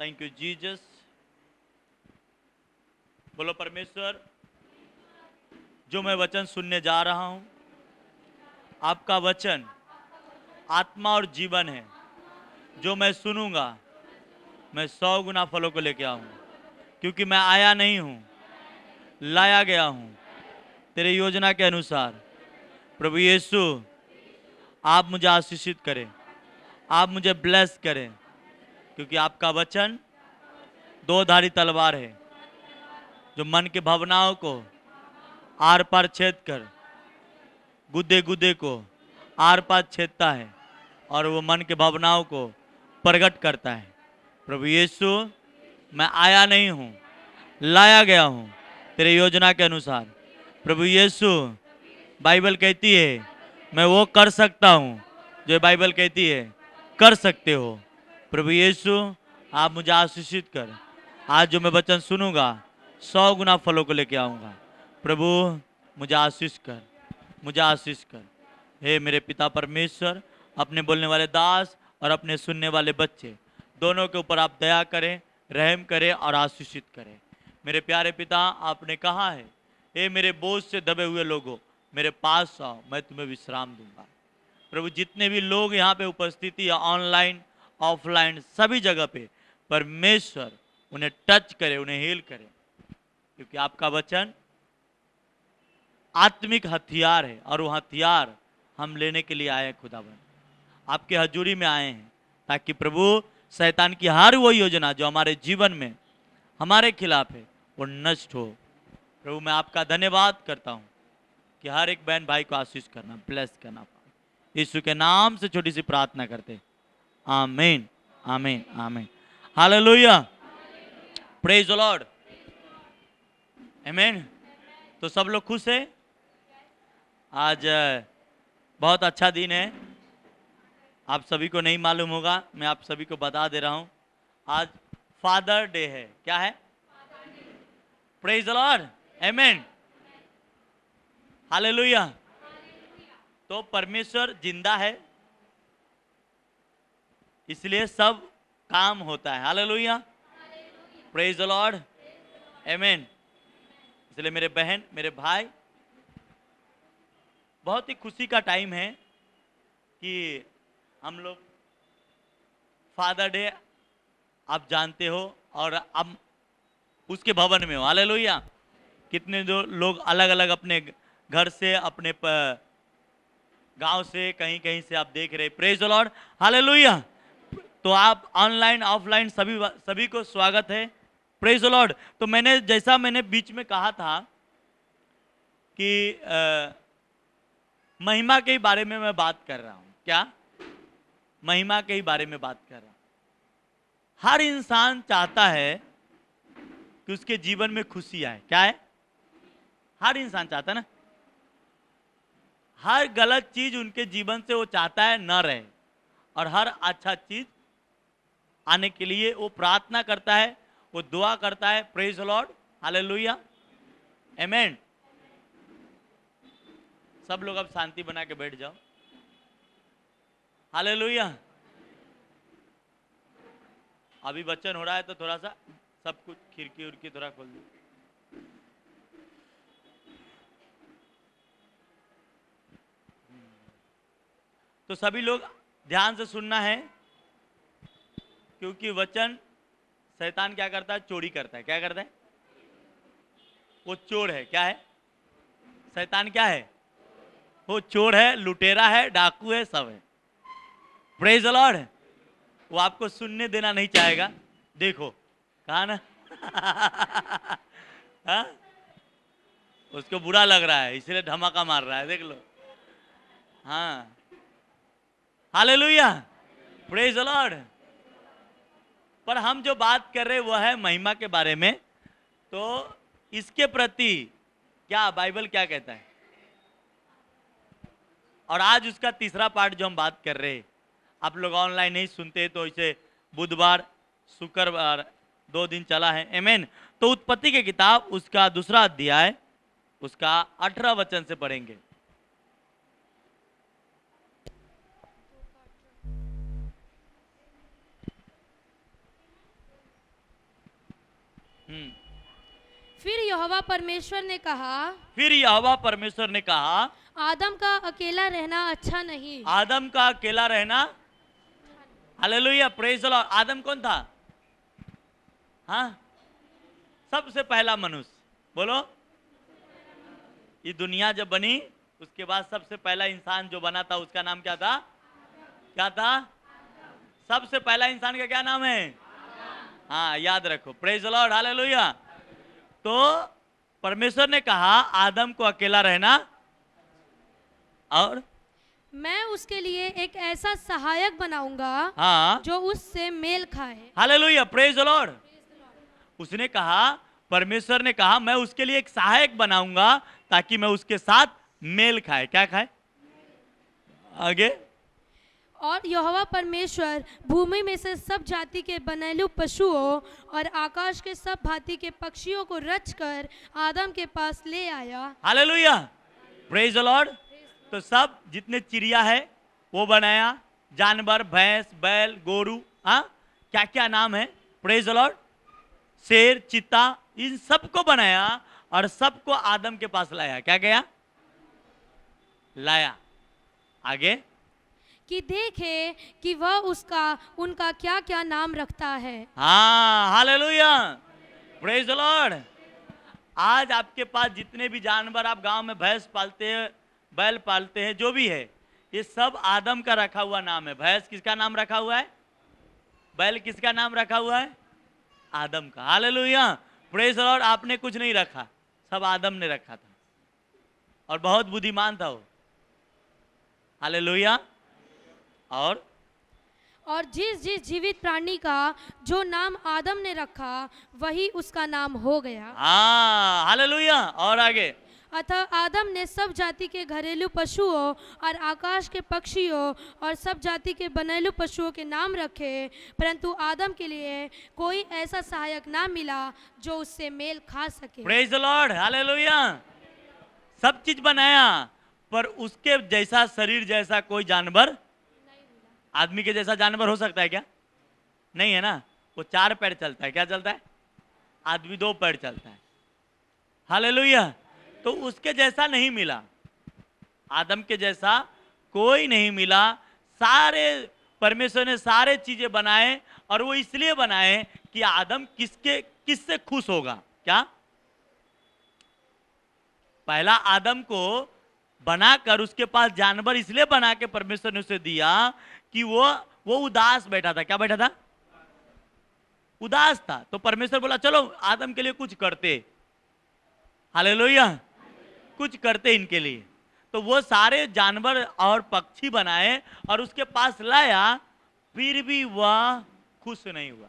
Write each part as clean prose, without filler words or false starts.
Thank you Jesus. बोलो परमेश्वर, जो मैं वचन सुनने जा रहा हूं, आपका वचन आत्मा और जीवन है। जो मैं सुनूंगा, मैं 100 गुना फलों को लेके आऊंगा, क्योंकि मैं आया नहीं हूं, लाया गया हूं तेरे योजना के अनुसार। प्रभु यीशु, आप मुझे आशीषित करें, आप मुझे ब्लेस करें, क्योंकि आपका वचन दो धारी तलवार है, जो मन के भावनाओं को आर पार छेद कर गुदे गुदे को आर पार छेदता है और वो मन के भावनाओं को प्रकट करता है। प्रभु यीशु, मैं आया नहीं हूँ, लाया गया हूँ तेरे योजना के अनुसार। प्रभु यीशु, बाइबल कहती है मैं वो कर सकता हूँ जो बाइबल कहती है कर सकते हो। प्रभु यीशु, आप मुझे आशीषित कर। आज जो मैं वचन सुनूंगा 100 गुना फलों को लेके आऊँगा। प्रभु मुझे आशीष कर, मुझे आशीष कर। हे मेरे पिता परमेश्वर, अपने बोलने वाले दास और अपने सुनने वाले बच्चे दोनों के ऊपर आप दया करें, रहम करें और आशीषित करें। मेरे प्यारे पिता, आपने कहा है, हे मेरे बोझ से दबे हुए लोगों, मेरे पास आओ, मैं तुम्हें विश्राम दूंगा। प्रभु, जितने भी लोग यहाँ पे उपस्थिति है, ऑनलाइन ऑफलाइन सभी जगह पे, परमेश्वर उन्हें टच करे, उन्हें हील करे, क्योंकि आपका वचन आत्मिक हथियार है और वो हथियार हम लेने के लिए आए हैं। खुदावन, आपके हजूरी में आए हैं ताकि प्रभु शैतान की हर वो योजना जो हमारे जीवन में हमारे खिलाफ है वो नष्ट हो। प्रभु, मैं आपका धन्यवाद करता हूँ कि हर एक बहन भाई को आशीष करना, ब्लेस करना। यीशु के नाम से छोटी सी प्रार्थना करते, आमीन आमीन आमीन। हालेलुया, प्रेज द लॉर्ड, आमीन। तो सब लोग खुश है? आज बहुत अच्छा दिन है, आप सभी को नहीं मालूम होगा, मैं आप सभी को बता दे रहा हूं, आज फादर डे है। क्या है? प्रेज द लॉर्ड, आमीन, हालेलुया। तो परमेश्वर जिंदा है, इसलिए सब काम होता है। हालेलुया, प्रेज द लॉर्ड, आमीन। इसलिए मेरे बहन, मेरे भाई, बहुत ही खुशी का टाइम है कि हम लोग फादर डे आप जानते हो और अब उसके भवन में हो। हालेलुया। कितने जो लोग अलग अलग अपने घर से, अपने गांव से, कहीं कहीं से आप देख रहे, प्रेज द लॉर्ड, हालेलुया। तो आप ऑनलाइन ऑफलाइन सभी को स्वागत है, प्रेज द लॉर्ड। तो मैंने बीच में कहा था कि महिमा के बारे में मैं बात कर रहा हूं। क्या? महिमा के ही बारे में बात कर रहा हूं। हर इंसान चाहता है कि उसके जीवन में खुशी आए। क्या है? हर इंसान चाहता है ना, हर गलत चीज उनके जीवन से वो चाहता है न रहे, और हर अच्छा चीज आने के लिए वो प्रार्थना करता है, वो दुआ करता है। प्रेज द लॉर्ड, हालेलुया, आमीन। सब लोग अब शांति बना के बैठ जाओ। हालेलुया। अभी वचन हो रहा है तो थोड़ा सा सब कुछ खिड़की उड़की थोड़ा खोल दो। तो सभी लोग ध्यान से सुनना है, क्योंकि वचन शैतान क्या करता है? चोरी करता है। क्या करता है? वो चोर है। क्या है? शैतान क्या है? वो चोर है, लुटेरा है, डाकू है, सब है। Praise the Lord. वो आपको सुनने देना नहीं चाहेगा। देखो, कहा ना हाँ? उसको बुरा लग रहा है, इसलिए धमाका मार रहा है, देख लो। हाँ, हालेलुया, प्रेज द लॉर्ड। पर हम जो बात कर रहे हैं वो है महिमा के बारे में। तो इसके प्रति क्या बाइबल क्या कहता है, और आज उसका तीसरा पार्ट जो हम बात कर रहे हैं। आप लोग ऑनलाइन नहीं सुनते तो इसे बुधवार शुक्रवार 2 दिन चला है, आमीन। तो उत्पत्ति की किताब उसका 2 अध्याय उसका 18 वचन से पढ़ेंगे। फिर यहोवा परमेश्वर ने कहा, फिर यहोवा परमेश्वर ने कहा, आदम का अकेला रहना अच्छा नहीं। आदम का अकेला रहना, हालेलुया, प्रेज द लॉर्ड। आदम कौन था? हाँ, सबसे पहला मनुष्य। बोलो, ये दुनिया जब बनी उसके बाद सबसे पहला इंसान जो बना था उसका नाम क्या था? क्या था? सबसे पहला इंसान का क्या नाम है? हाँ, याद रखो, प्रेज द लॉर्ड, हालेलुया। तो परमेश्वर ने कहा आदम को अकेला रहना, और मैं उसके लिए एक ऐसा सहायक बनाऊंगा, हाँ, जो उससे मेल खाए। Hallelujah, praise the Lord. उसने कहा, परमेश्वर ने कहा मैं उसके लिए एक सहायक बनाऊंगा ताकि मैं उसके साथ मेल खाए। क्या खाए? आगे, और यहोवा परमेश्वर भूमि में से सब जाति के बनेलू पशुओं और आकाश के सब भांति के पक्षियों को रचकर आदम के पास ले आया। Hallelujah, praise the Lord. तो सब जितने चिड़िया है वो बनाया, जानवर, भैंस, बैल, गोरू, हाँ, क्या क्या नाम है, प्रेज द लॉर्ड, शेर, चीता, इन सबको बनाया और सबको आदम के पास लाया। क्या गया? लाया। आगे, कि देखे कि वह उनका क्या क्या नाम रखता है। हाँ, हालेलुया, प्रेज द लॉर्ड। आज आपके पास जितने भी जानवर, आप गांव में भैंस पालते हैं, बैल पालते हैं, जो भी है, ये सब आदम का रखा हुआ नाम है। भैंस किसका नाम रखा हुआ है? बैल किसका नाम रखा हुआ है? आदम का। Hallelujah, praise the Lord. आपने कुछ नहीं रखा, सब आदम ने रखा था, और बहुत बुद्धिमान था वो। हालेलुया। और जिस जिस जीवित प्राणी का जो नाम आदम ने रखा वही उसका नाम हो गया। हाँ, हालेलुया। और आगे, अतः आदम ने सब जाति के घरेलू पशुओं और आकाश के पक्षियों और सब जाति के बनेलू पशुओं के नाम रखे, परंतु आदम के लिए कोई ऐसा सहायक ना मिला जो उससे मेल खा सके। Praise the lord, hallelujah. सब चीज बनाया, पर उसके जैसा शरीर जैसा कोई जानवर, आदमी के जैसा जानवर हो सकता है क्या? नहीं है ना। वो 4 पैर चलता है। क्या चलता है? आदमी 2 पैर चलता है। हालेलुया। तो उसके जैसा नहीं मिला, आदम के जैसा कोई नहीं मिला। सारे परमेश्वर ने सारे चीजें बनाए, और वो इसलिए बनाए कि आदम किससे खुश होगा। क्या? पहला आदम को बनाकर उसके पास जानवर इसलिए बना के परमेश्वर ने उसे दिया कि वो उदास बैठा था। क्या बैठा था? उदास था। तो परमेश्वर बोला चलो आदम के लिए कुछ करते। हालेलुया, कुछ करते इनके लिए। तो वो सारे जानवर और पक्षी बनाए और उसके पास लाया, फिर भी वह खुश नहीं हुआ।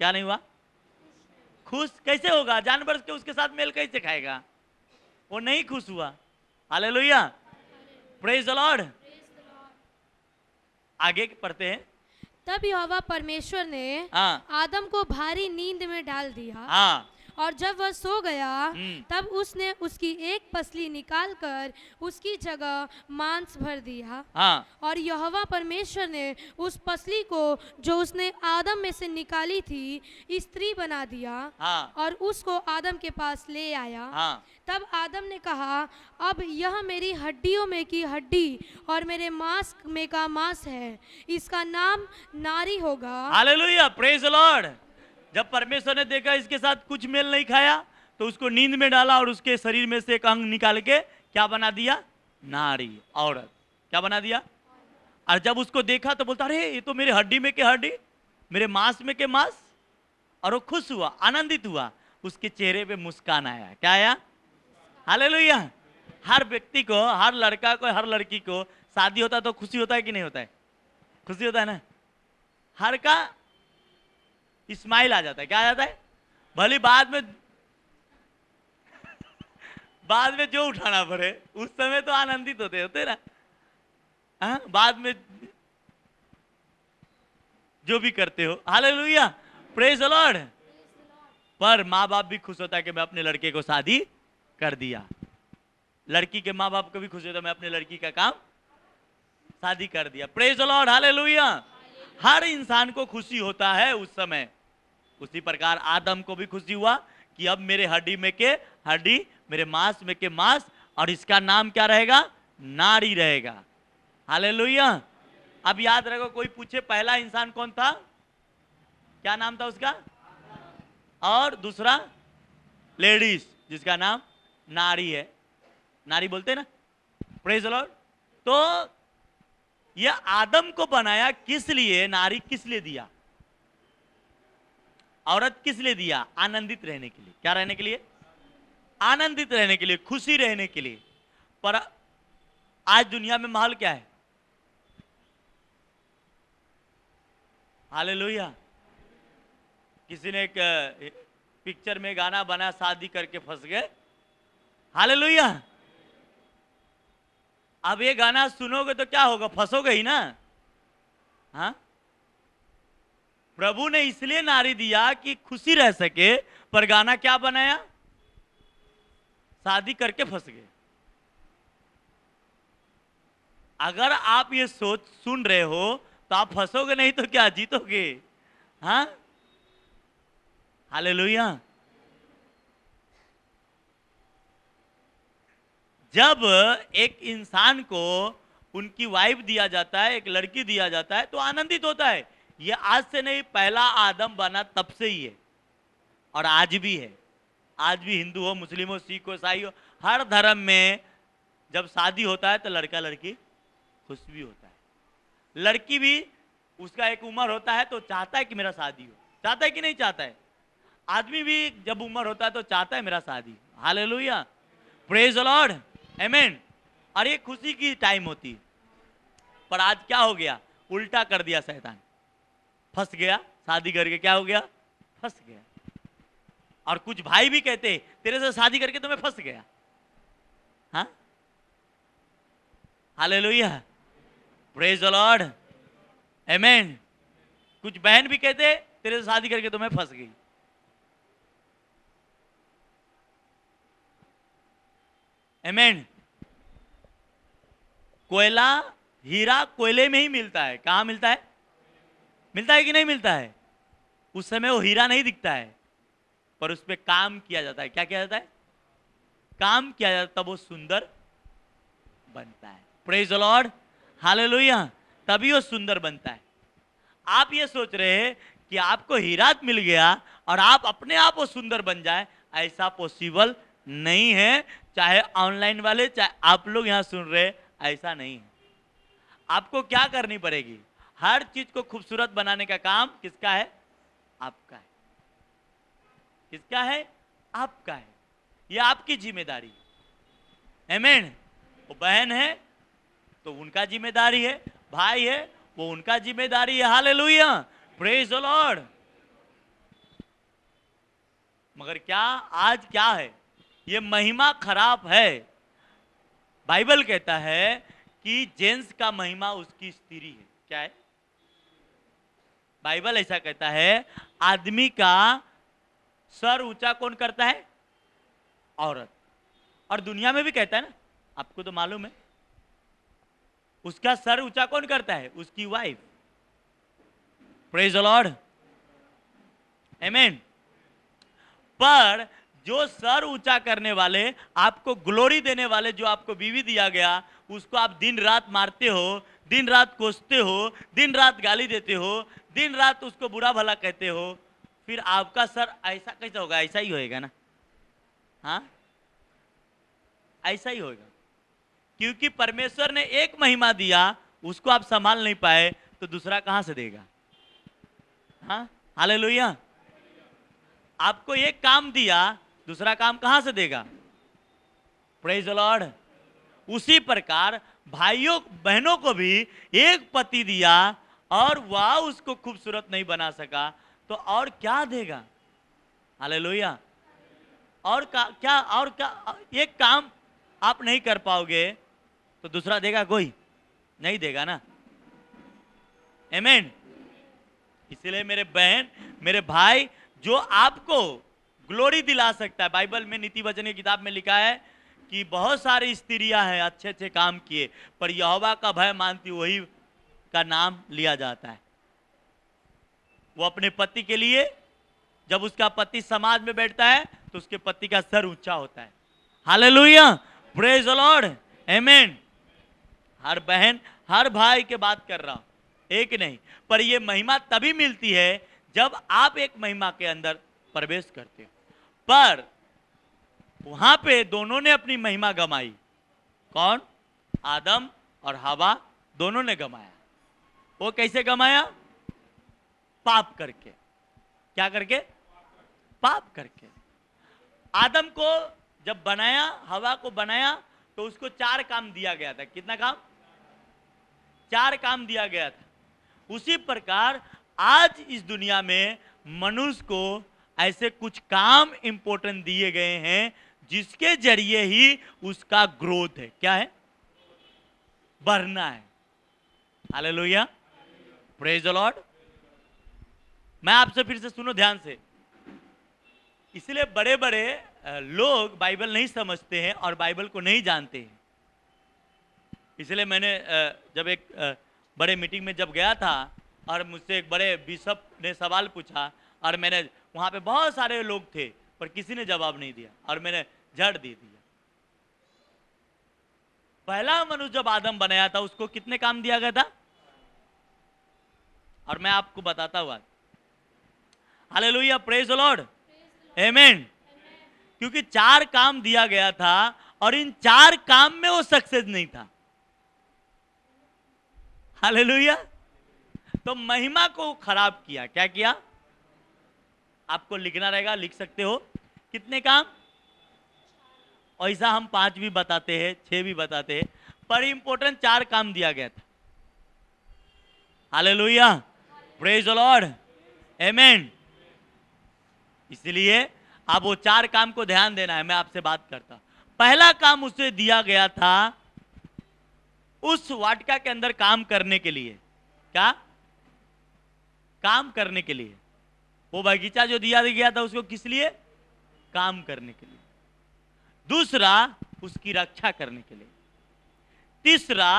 क्या नहीं हुआ? खुश कैसे होगा? जानवर के उसके साथ मेल कैसे खाएगा? वो नहीं खुश हुआ। Hallelujah, praise the Lord. आगे पढ़ते हैं। तब यहोवा परमेश्वर ने आदम को भारी नींद में डाल दिया। हाँ। और जब वह सो गया तब उसने उसकी एक पसली निकालकर उसकी जगह मांस भर दिया। हाँ। और यहोवा परमेश्वर ने उस पसली को जो उसने आदम में से निकाली थी स्त्री बना दिया। हाँ। और उसको आदम के पास ले आया। हाँ। तब आदम ने कहा, अब यह मेरी हड्डियों में की हड्डी और मेरे मांस में का मांस है, इसका नाम नारी होगा। Hallelujah, praise the Lord. जब परमेश्वर ने देखा इसके साथ कुछ मेल नहीं खाया, तो उसको नींद में डाला और उसके शरीर में से एक अंग निकाल के क्या बना दिया? नारी, औरत। क्या बना दिया? और जब उसको देखा तो बोलता, अरे ये तो मेरे हड्डी में के हड्डी, मेरे मांस में के मांस। और वो खुश हुआ, आनंदित हुआ, उसके चेहरे पे मुस्कान आया। क्या आया? हालेलुया। हर व्यक्ति को, हर लड़का को, हर लड़की को शादी होता है तो खुशी होता है कि नहीं होता है? खुशी होता है ना। हर का स्माइल आ जाता है। क्या आ जाता है? भले बाद में जो उठाना पड़े, उस समय तो आनंदित होते ना। बाद में जो भी करते हो। Hallelujah, praise the Lord. पर माँ बाप भी खुश होता है कि मैं अपने लड़के को शादी कर दिया। लड़की के माँ बाप को भी खुश होता है मैं अपने लड़की का काम शादी कर दिया। Praise the lord, hallelujah. हर इंसान को खुशी होता है उस समय। उसी प्रकार आदम को भी खुशी हुआ कि अब मेरे हड्डी में के हड्डी, मेरे मांस में के मांस, और इसका नाम क्या रहेगा? नारी रहेगा। हालेलुया। अब याद रखो, कोई पूछे पहला इंसान कौन था, क्या नाम था उसका? और दूसरा लेडीज, जिसका नाम नारी है। नारी बोलते हैं ना, प्रेज द लॉर्ड। तो यह आदम को बनाया किस लिए? नारी किस लिए दिया? औरत किस लिए दिया? आनंदित रहने के लिए। क्या रहने के लिए? आनंदित रहने के लिए, खुशी रहने के लिए। पर आज दुनिया में माहौल क्या है? हालेलुया। किसी ने एक पिक्चर में गाना बना, शादी करके फंस गए। हालेलुया। अब ये गाना सुनोगे तो क्या होगा? फंसोगे ही ना। हाँ, प्रभु ने इसलिए नारी दिया कि खुशी रह सके, पर गाना क्या बनाया? शादी करके फंस गए। अगर आप ये सोच सुन रहे हो तो आप फंसोगे नहीं तो क्या जीतोगे? हाँ, हालेलुया। जब एक इंसान को उनकी वाइफ दिया जाता है, एक लड़की दिया जाता है, तो आनंदित होता है। ये आज से नहीं, पहला आदम बना तब से ही है, और आज भी है। आज भी हिंदू हो, मुस्लिम हो, सिख हो, ईसाई हो, हर धर्म में जब शादी होता है तो लड़का लड़की खुश भी होता है। लड़की भी, उसका एक उम्र होता है तो चाहता है कि मेरा शादी हो। चाहता है कि नहीं चाहता है? आदमी भी जब उम्र होता है तो चाहता है मेरा शादी। हालेलुया, प्रेज द लॉर्ड, आमीन। और ये खुशी की टाइम होती है। पर आज क्या हो गया? उल्टा कर दिया शैतान। फंस गया, शादी करके क्या हो गया? फंस गया। और कुछ भाई भी कहते तेरे से शादी करके तो मैं फंस गया। हाँ, हालेलुया, प्रेज द लॉर्ड, आमीन। कुछ बहन भी कहते तेरे से शादी करके तो मैं फंस गई। आमीन। कोयला, हीरा कोयले में ही मिलता है। कहां मिलता है? मिलता है कि नहीं मिलता है? उस समय वो हीरा नहीं दिखता है, पर उस पर काम किया जाता है। क्या किया जाता है? काम किया जाता है, तब वो सुंदर बनता है। Praise the lord, hallelujah. तभी वो सुंदर बनता है। आप ये सोच रहे हैं कि आपको हीरा मिल गया और आप अपने आप वो सुंदर बन जाए, ऐसा पॉसिबल नहीं है। चाहे ऑनलाइन वाले, चाहे आप लोग यहां सुन रहे, ऐसा नहीं है। आपको क्या करनी पड़ेगी? हर चीज को खूबसूरत बनाने का काम किसका है? आपका है। किसका है? आपका है। यह आपकी जिम्मेदारी है। आमीन। वो बहन है तो उनका जिम्मेदारी है, भाई है वो उनका जिम्मेदारी है। Hallelujah, praise the Lord. मगर क्या आज क्या है? ये महिमा खराब है। बाइबल कहता है कि जेंट्स का महिमा उसकी स्त्री है। क्या है? बाइबल ऐसा कहता है, आदमी का सर ऊंचा कौन करता है? औरत। और दुनिया में भी कहता है ना, आपको तो मालूम है, उसका सर ऊंचा कौन करता है? उसकी वाइफ। प्रेज द लॉर्ड, आमीन। पर जो सर ऊंचा करने वाले, आपको ग्लोरी देने वाले, जो आपको बीवी दिया गया, उसको आप दिन रात मारते हो, दिन रात कोसते हो, दिन रात गाली देते हो, दिन रात उसको बुरा भला कहते हो, फिर आपका सर ऐसा कैसा होगा? ऐसा ही होएगा ना। हाँ, ऐसा ही होगा। क्योंकि परमेश्वर ने एक महिमा दिया, उसको आप संभाल नहीं पाए तो दूसरा कहां से देगा? हाँ, हालेलुया। आपको एक काम दिया, दूसरा काम कहां से देगा? Praise the Lord. उसी प्रकार भाइयों बहनों को भी एक पति दिया और वह उसको खूबसूरत नहीं बना सका, तो और क्या देगा? हालेलुया। और क्या और क्या? एक काम आप नहीं कर पाओगे तो दूसरा देगा कोई? नहीं देगा ना। आमीन। इसलिए मेरे बहन, मेरे भाई, जो आपको ग्लोरी दिला सकता है, बाइबल में नीति वचन की किताब में लिखा है कि बहुत सारी स्त्रियां हैं अच्छे अच्छे काम किए, पर यहोवा का भय मानती वही का नाम लिया जाता है। वो अपने पति के लिए, जब उसका पति समाज में बैठता है तो उसके पति का सर ऊंचा होता है। हालेलुया, प्रेज द लॉर्ड, आमेन। हर बहन हर भाई के बात कर रहा हूं, एक नहीं, पर यह महिमा तभी मिलती है जब आप एक महिमा के अंदर प्रवेश करते हो। पर वहां पे दोनों ने अपनी महिमा गमाई। कौन? आदम और हवा दोनों ने गमाया। वो कैसे गमाया? पाप करके। क्या करके? पाप करके। आदम को जब बनाया, हवा को बनाया, तो उसको 4 काम दिया गया था। कितना काम? 4 काम दिया गया था। उसी प्रकार आज इस दुनिया में मनुष्य को ऐसे कुछ काम इंपॉर्टेंट दिए गए हैं जिसके जरिए ही उसका ग्रोथ है। क्या है? बढ़ना है। Hallelujah, praise the Lord. मैं आपसे फिर से सुनो ध्यान से। इसलिए बड़े बड़े लोग बाइबल नहीं समझते हैं और बाइबल को नहीं जानते हैं। इसलिए मैंने जब एक बड़े मीटिंग में जब गया था और मुझसे एक बड़े बिशप ने सवाल पूछा और मैंने, वहां पे बहुत सारे लोग थे पर किसी ने जवाब नहीं दिया और मैंने झड़ दे दिया। पहला मनुष्य जब आदम बनाया था उसको कितने काम दिया गया था? और मैं आपको बताता हुआ। हालेलुया, प्रेज द लॉर्ड, आमेन। क्योंकि 4 काम दिया गया था और इन 4 काम में वो सक्सेस नहीं था। हालेलुया। तो महिमा को खराब किया। क्या किया? आपको लिखना रहेगा, लिख सकते हो। कितने काम? ऐसा हम 5 भी बताते हैं, 6 भी बताते हैं, पर इंपॉर्टेंट 4 काम दिया गया था। हालेलुया, प्रेज द लॉर्ड, आमेन। इसलिए आप वो 4 काम को ध्यान देना है। मैं आपसे बात करता। पहला काम उसे दिया गया था उस वाटिका के अंदर काम करने के लिए। क्या? काम करने के लिए। वो बगीचा जो दिया गया था उसको किस लिए? काम करने के लिए। दूसरा, उसकी रक्षा करने के लिए। तीसरा,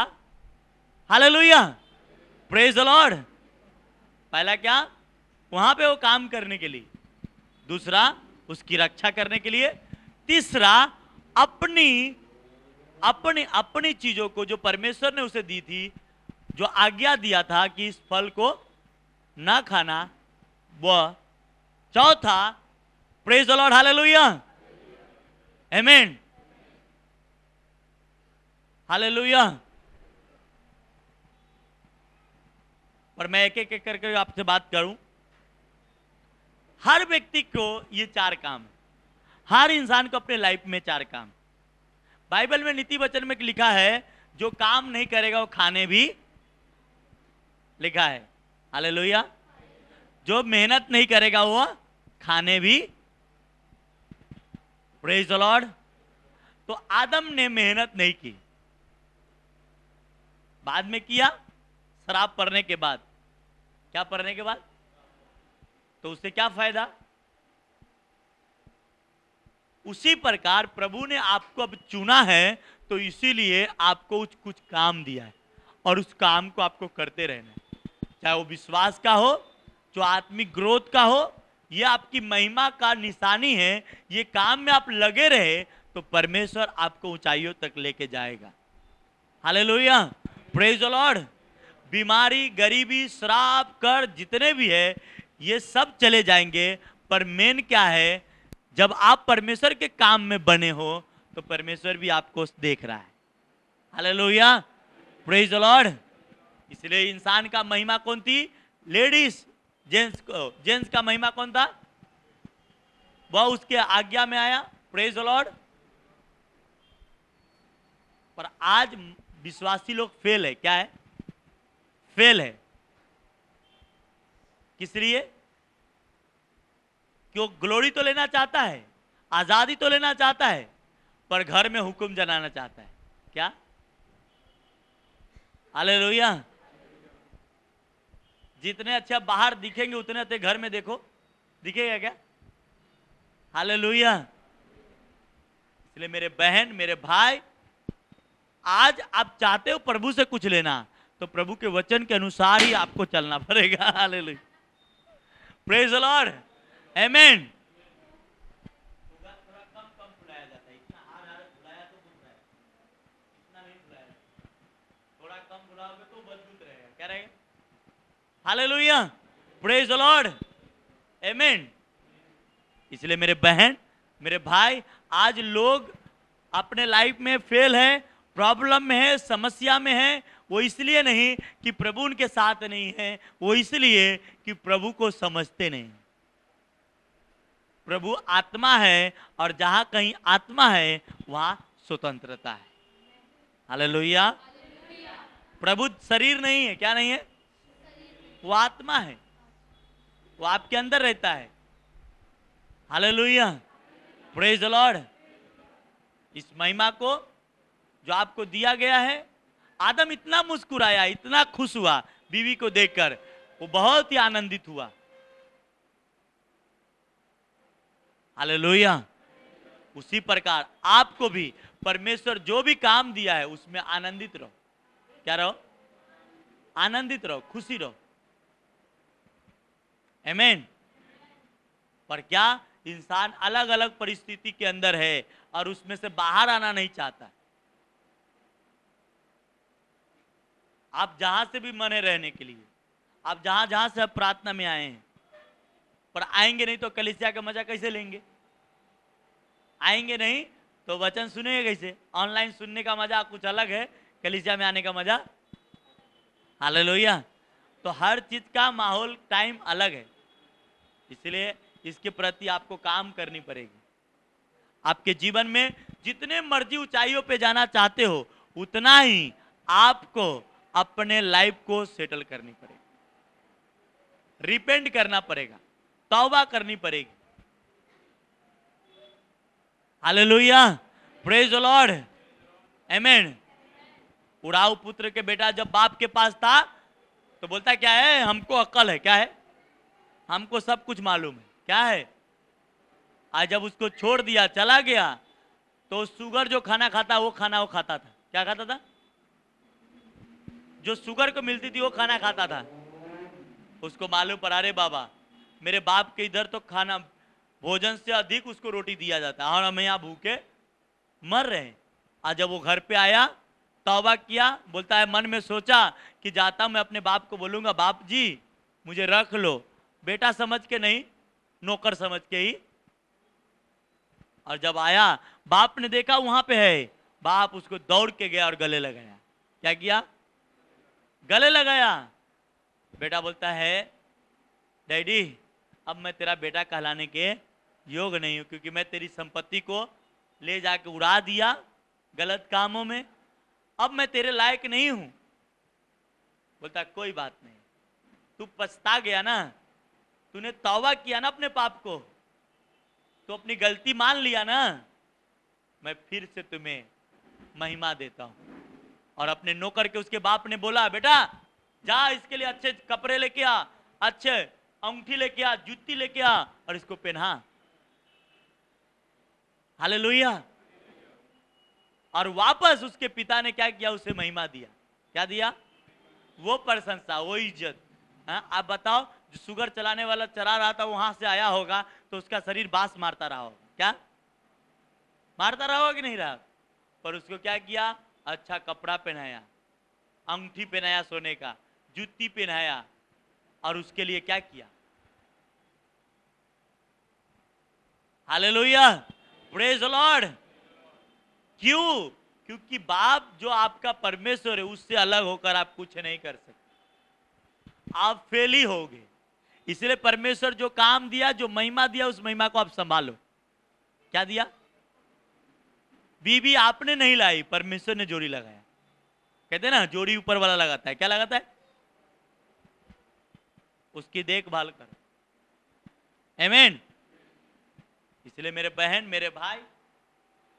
हालेलुया, प्रेज द लॉर्ड। पहला क्या? वहां पे वो काम करने के लिए। दूसरा, उसकी रक्षा करने के लिए। तीसरा, अपनी अपनी अपनी चीजों को जो परमेश्वर ने उसे दी थी, जो आज्ञा दिया था कि इस फल को ना खाना, वह। चौथा, praise the lord, hallelujah, amen, hallelujah. पर मैं एक एक करके आपसे बात करूं। हर व्यक्ति को ये 4 काम है। हर इंसान को अपने लाइफ में 4 काम। बाइबल में नीति वचन में लिखा है जो काम नहीं करेगा वो खाने भी, लिखा है। हालेलुया। जो मेहनत नहीं करेगा वो खाने भी। Praise the Lord. तो आदम ने मेहनत नहीं की, बाद में किया, शराब पड़ने के बाद। क्या पड़ने के बाद? तो उससे क्या फायदा? उसी प्रकार प्रभु ने आपको अब चुना है, तो इसीलिए आपको कुछ काम दिया है और उस काम को आपको करते रहना है। चाहे वो विश्वास का हो, जो आत्मिक ग्रोथ का हो, ये आपकी महिमा का निशानी है। ये काम में आप लगे रहे तो परमेश्वर आपको ऊंचाइयों तक लेके जाएगा। Hallelujah, praise the Lord. बीमारी, गरीबी, श्राप, कर जितने भी है ये सब चले जाएंगे, पर मेन क्या है? जब आप परमेश्वर के काम में बने हो तो परमेश्वर भी आपको देख रहा है। Hallelujah, praise the Lord. इसलिए इंसान का महिमा कौन थी? लेडीज, जेंट्स का महिमा कौन था? वह उसके आज्ञा में आया। Praise the Lord. पर आज विश्वासी लोग फेल है। क्या है? फेल है। किस लिए? क्यों? ग्लोरी तो लेना चाहता है, आजादी तो लेना चाहता है, पर घर में हुक्म जनाना चाहता है। क्या? हालेलुया। जितने अच्छा बाहर दिखेंगे उतने अच्छे घर में देखो, दिखेगा क्या? हालेलुया। इसलिए मेरे बहन, मेरे भाई, आज आप चाहते हो प्रभु से कुछ लेना, तो प्रभु के वचन के अनुसार ही आपको चलना पड़ेगा। हालेलुया, प्रेज द लॉर्ड, आमेन। क्या रहेगा? हालेलुया, प्रेज द लॉर्ड, आमीन। इसलिए मेरे बहन, मेरे भाई, आज लोग अपने लाइफ में फेल है, प्रॉब्लम में है, समस्या में है। वो इसलिए नहीं कि प्रभु उनके साथ नहीं है, वो इसलिए कि प्रभु को समझते नहीं। प्रभु आत्मा है और जहां कहीं आत्मा है वहां स्वतंत्रता है। हालेलुया। प्रभु शरीर नहीं है, क्या नहीं है? वो आत्मा है, वो आपके अंदर रहता है। Hallelujah, praise the Lord. इस महिमा को जो आपको दिया गया है, आदम इतना मुस्कुराया, इतना खुश हुआ बीवी को देखकर, वो बहुत ही आनंदित हुआ। हालेलुया। उसी प्रकार आपको भी परमेश्वर जो भी काम दिया है उसमें आनंदित रहो। क्या रहो? आनंदित रहो, खुशी रहो। आमीन। पर क्या इंसान अलग अलग परिस्थिति के अंदर है और उसमें से बाहर आना नहीं चाहता। आप जहां से भी मने रहने के लिए, आप जहां जहां से आप प्रार्थना में आए हैं, पर आएंगे नहीं तो कलीसिया का मजा कैसे लेंगे? आएंगे नहीं तो वचन सुनेंगे कैसे? ऑनलाइन सुनने का मजा कुछ अलग है, कलीसिया में आने का मजा। हालेलुया। तो हर चीज का माहौल, टाइम अलग है, इसलिए इसके प्रति आपको काम करनी पड़ेगी। आपके जीवन में जितने मर्जी ऊंचाइयों पे जाना चाहते हो, उतना ही आपको अपने लाइफ को सेटल करनी पड़ेगी, रिपेंट करना पड़ेगा, तौबा करनी पड़ेगी। हालेलुया, प्रेज द लॉर्ड, आमीन। उड़ाऊ पुत्र के बेटा जब बाप के पास था तो बोलता क्या है? हमको अक्ल है। क्या है? हमको सब कुछ मालूम है। क्या है? आज जब उसको छोड़ दिया, चला गया, तो शुगर जो खाना खाता वो खाना वो खाता था। क्या खाता था? जो शुगर को मिलती थी वो खाना खाता था। उसको मालूम पड़ा, अरे बाबा, मेरे बाप के इधर तो खाना, भोजन से अधिक उसको रोटी दिया जाता है और हम यहाँ भूखे मर रहे हैं। आज जब वो घर पे आया, तौबा किया, बोलता है मन में सोचा कि जाता मैं अपने बाप को बोलूंगा, बाप जी मुझे रख लो, बेटा समझ के नहीं, नौकर समझ के ही। और जब आया, बाप ने देखा वहां पे है, बाप उसको दौड़ के गया और गले लगाया। क्या किया? गले लगाया। बेटा बोलता है, डैडी अब मैं तेरा बेटा कहलाने के योग नहीं हूं, क्योंकि मैं तेरी संपत्ति को ले जाके उड़ा दिया गलत कामों में, अब मैं तेरे लायक नहीं हूं। बोलता कोई बात नहीं, तू पछता गया ना, तूने तौबा किया ना अपने पाप को, तो अपनी गलती मान लिया ना, मैं फिर से तुम्हें महिमा देता हूं। और अपने नौकर के उसके बाप ने बोला, बेटा जा इसके लिए अच्छे कपड़े लेके आ, अच्छे अंगूठी लेके आ, जूती लेके आ और इसको पहना। हालेलुया। और वापस उसके पिता ने क्या किया? उसे महिमा दिया। क्या दिया? वो प्रशंसा, वो इज्जत। आप बताओ, जो शुगर चलाने वाला चला रहा था वहां से आया होगा तो उसका शरीर बांस मारता रहा होगा। क्या मारता रहा होगा कि नहीं रहा? पर उसको क्या किया? अच्छा कपड़ा पहनाया, अंगूठी पहनाया सोने का, जूती पहनाया, और उसके लिए क्या किया? Hallelujah, praise the Lord. क्यों? क्योंकि बाप जो आपका परमेश्वर है उससे अलग होकर आप कुछ नहीं कर सकते, आप फेल ही होगे। इसलिए परमेश्वर जो काम दिया, जो महिमा दिया, उस महिमा को आप संभालो। क्या दिया? बीबी आपने नहीं लाई, परमेश्वर ने जोड़ी लगाया। कहते ना जोड़ी ऊपर वाला लगाता है। क्या लगाता है? उसकी देखभाल करो। आमीन। इसलिए मेरे बहन, मेरे भाई,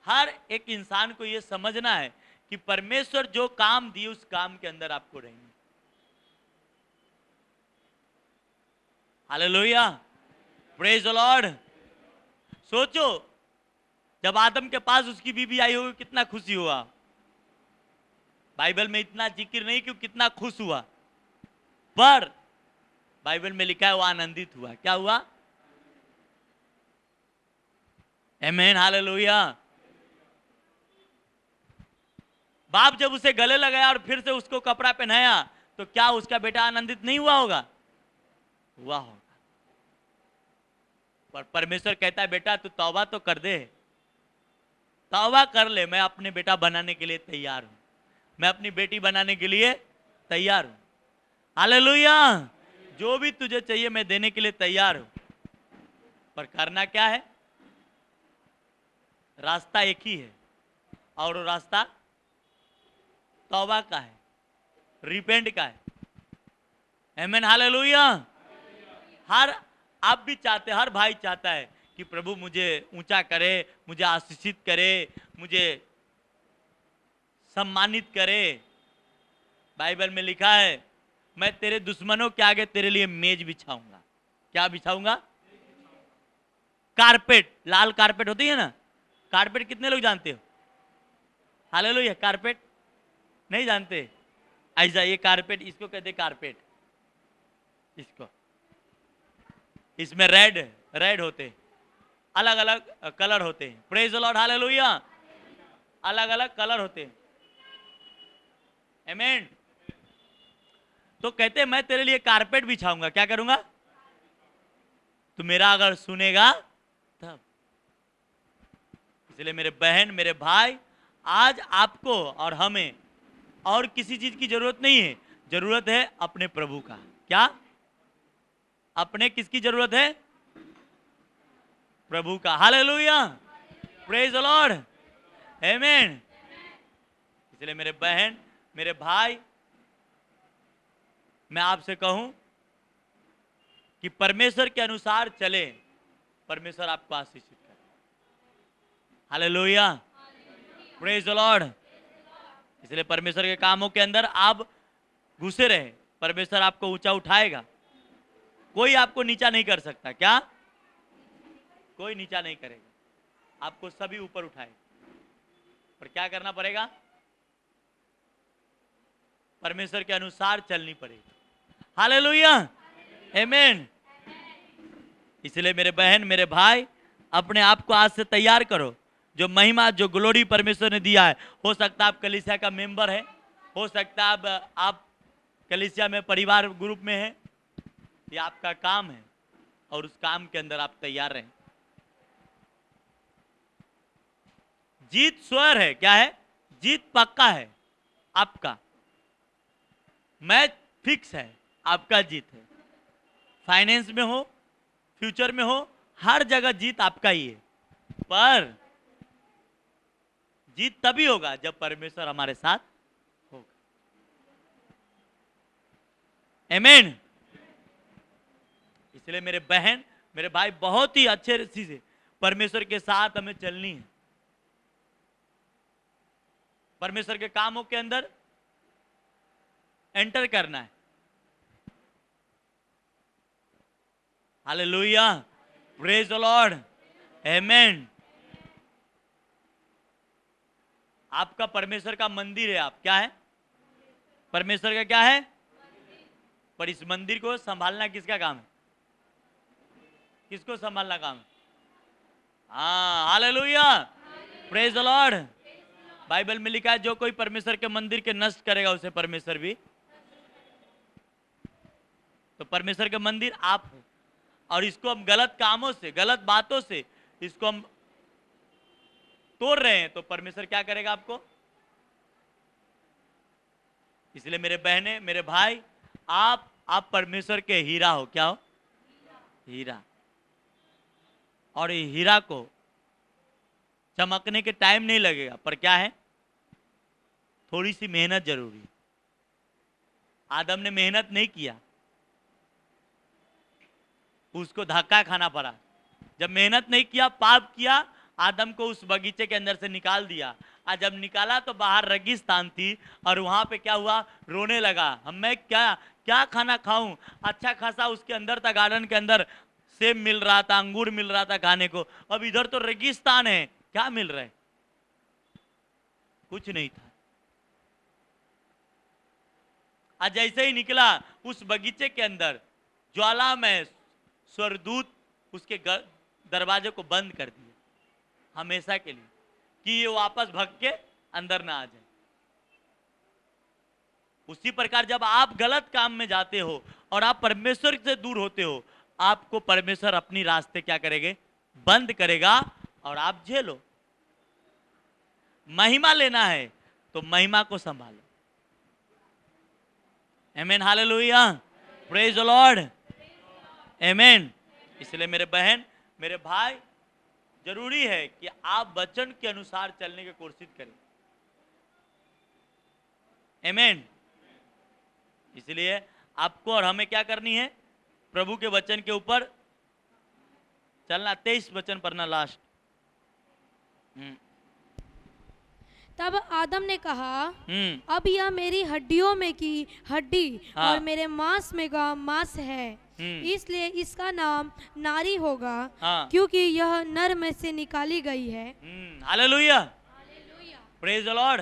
हर एक इंसान को यह समझना है कि परमेश्वर जो काम दिए उस काम के अंदर आपको रहना। Hallelujah, praise the Lord. सोचो, जब आदम के पास उसकी बीवी आई होगी कितना खुशी हुआ। बाइबल में इतना जिक्र नहीं कि कितना खुश हुआ, पर बाइबल में लिखा है वो आनंदित हुआ। क्या हुआ? आमीन, हालेलुया। बाप जब उसे गले लगाया और फिर से उसको कपड़ा पहनाया तो क्या उसका बेटा आनंदित नहीं हुआ होगा? हुआ होगा। पर परमेश्वर कहता है बेटा तू तौबा तो कर दे, तौबा कर ले, मैं अपने बेटा बनाने के लिए तैयार हूं, मैं अपनी बेटी बनाने के लिए तैयार हूं। हालेलुया। जो भी तुझे चाहिए मैं देने के लिए तैयार हूं। पर करना क्या है? रास्ता एक ही है, और वो रास्ता तौबा का है, रिपेंट का है। आमीन, हालेलुया। हर आप भी चाहते, हर भाई चाहता है कि प्रभु मुझे ऊंचा करे, मुझे आशीषित करे, मुझे सम्मानित करे। बाइबल में लिखा है मैं तेरे दुश्मनों के आगे तेरे लिए मेज बिछाऊंगा। क्या बिछाऊंगा? कारपेट। लाल कारपेट होती है ना, कारपेट कितने लोग जानते हो? हालेलुया। कारपेट नहीं जानते? ऐसा ये कारपेट, इसको कहते कारपेट। इसको, इसमें रेड होते, अलग अलग कलर होते हैं। Praise the lord, hallelujah. अलग अलग कलर होते हैं। आमीन। तो कहते मैं तेरे लिए कारपेट बिछाऊंगा। क्या करूंगा? तू मेरा अगर सुनेगा तब। इसलिए मेरे बहन, मेरे भाई, आज आपको और हमें और किसी चीज की जरूरत नहीं है, जरूरत है अपने प्रभु का। क्या? अपने किसकी जरूरत है? प्रभु का। हालेलुया। Praise the Lord. आमीन। इसलिए मेरे बहन, मेरे भाई, मैं आपसे कहूं कि परमेश्वर के अनुसार चले, परमेश्वर आपको आशीषित करे। हालेलुया। Praise the Lord. इसलिए परमेश्वर के कामों के अंदर आप घुसे रहे, परमेश्वर आपको ऊंचा उठाएगा। कोई आपको नीचा नहीं कर सकता। क्या? कोई नीचा नहीं करेगा, आपको सभी ऊपर उठाएगा। पर क्या करना पड़ेगा? परमेश्वर के अनुसार चलनी पड़ेगी। हालेलुया। आमीन। इसलिए मेरे बहन, मेरे भाई, अपने आप को आज से तैयार करो। जो महिमा, जो ग्लोरी परमेश्वर ने दिया है, हो सकता है आप कलीसिया का मेंबर है, हो सकता है आप कलीसिया में परिवार ग्रुप में है, ये आपका काम है और उस काम के अंदर आप तैयार रहें। जीत स्वर है। क्या है? जीत पक्का है आपका। मैच फिक्स है, आपका जीत है। फाइनेंस में हो, फ्यूचर में हो, हर जगह जीत आपका ही है। पर जीत तभी होगा जब परमेश्वर हमारे साथ होगा। आमीन। इसलिए मेरे बहन, मेरे भाई, बहुत ही अच्छे से परमेश्वर के साथ हमें चलनी है। परमेश्वर के कामों के अंदर एंटर करना है। हालेलुया। Praise the Lord. आमीन। आपका परमेश्वर का मंदिर है। आप क्या है? परमेश्वर का क्या है? पर इस मंदिर को संभालना किसका काम है? किसको संभालना काम है? हाँ, hallelujah. Praise the Lord. Bible में लिखा है जो कोई परमेश्वर के मंदिर के नष्ट करेगा उसे परमेश्वर भी। तो परमेश्वर के मंदिर आप हो, और इसको हम गलत कामों से, गलत बातों से इसको हम तोड़ रहे हैं, तो परमेश्वर क्या करेगा आपको? इसलिए मेरे बहने, मेरे भाई, आप परमेश्वर के हीरा हो। क्या हो? हीरा। और ये हीरा को चमकने के टाइम नहीं लगेगा, पर क्या है? थोड़ी सी मेहनत जरूरी है। आदम ने मेहनत नहीं किया, उसको धक्का खाना पड़ा। जब मेहनत नहीं किया, पाप किया, आदम को उस बगीचे के अंदर से निकाल दिया। और जब निकाला तो बाहर रेगिस्तान थी, और वहां पे क्या हुआ? रोने लगा, मैं क्या क्या खाना खाऊं? अच्छा खासा उसके अंदर था, गार्डन के अंदर सेब मिल रहा था, अंगूर मिल रहा था खाने को। अब इधर तो रेगिस्तान है, क्या मिल रहा है? कुछ नहीं था। आज जैसे ही निकला उस बगीचे के अंदर, ज्वाला में स्वर्गदूत उसके दरवाजे को बंद कर दिया हमेशा के लिए, कि ये वापस भग के अंदर ना आ जाए। उसी प्रकार जब आप गलत काम में जाते हो और आप परमेश्वर से दूर होते हो, आपको परमेश्वर अपनी रास्ते क्या करेंगे, बंद करेगा और आप झेलो। महिमा लेना है तो महिमा को संभालो। आमेन, हालेलुया, प्रेज द लॉर्ड, आमेन। इसलिए मेरे बहन, मेरे भाई, जरूरी है कि आप वचन के अनुसार चलने की कोशिश करें। आमेन। इसलिए आपको और हमें क्या करनी है, प्रभु के वचन के ऊपर चलना। 23 वचन पढ़ना लास्ट। तब आदम ने कहा, अब यह मेरी हड्डियों में की हड्डी हाँ। और मेरे मांस में का मांस है, इसलिए इसका नाम नारी होगा, हाँ। क्योंकि यह नर में से निकाली गई है। Hallelujah, praise the Lord.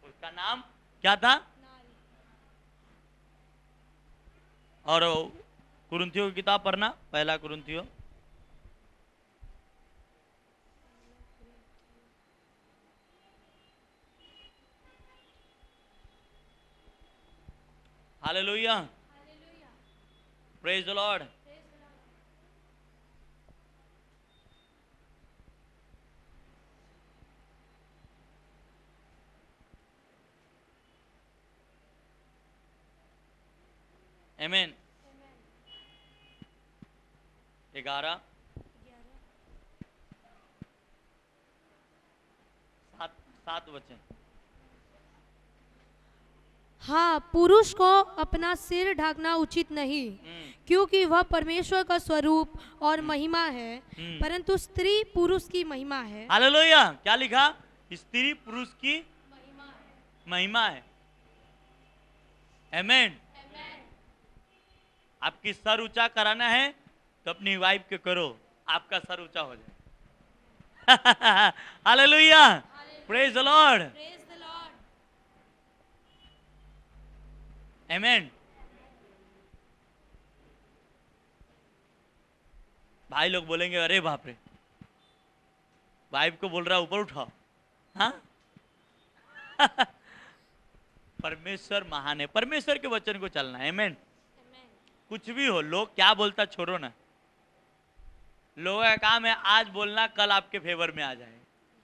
उसका नाम क्या था? और कुरिन्थियों की किताब पढ़ना, पहला कुरिन्थियों, हालेलुया, प्रेज द लॉर्ड। आमेन। 11 7 वचन। हाँ, पुरुष को अपना सिर ढकना उचित नहीं, क्योंकि वह परमेश्वर का स्वरूप और महिमा है, परंतु स्त्री पुरुष की महिमा है। हालेलुया, क्या लिखा? स्त्री पुरुष की महिमा है। आमेन। आपकी सर ऊंचा कराना है तो अपनी वाइफ के करो, आपका सर ऊंचा हो जाए। हालेलुया, प्रेज द लॉर्ड, आमेन। भाई लोग बोलेंगे अरे बाप रे, वाइफ को बोल रहा ऊपर उठाओ। हाँ। परमेश्वर महान है, परमेश्वर के वचन को चलना है। आमेन। कुछ भी हो, लोग क्या बोलता छोड़ो ना। लोगों का काम है आज बोलना, कल आपके फेवर में आ जाए।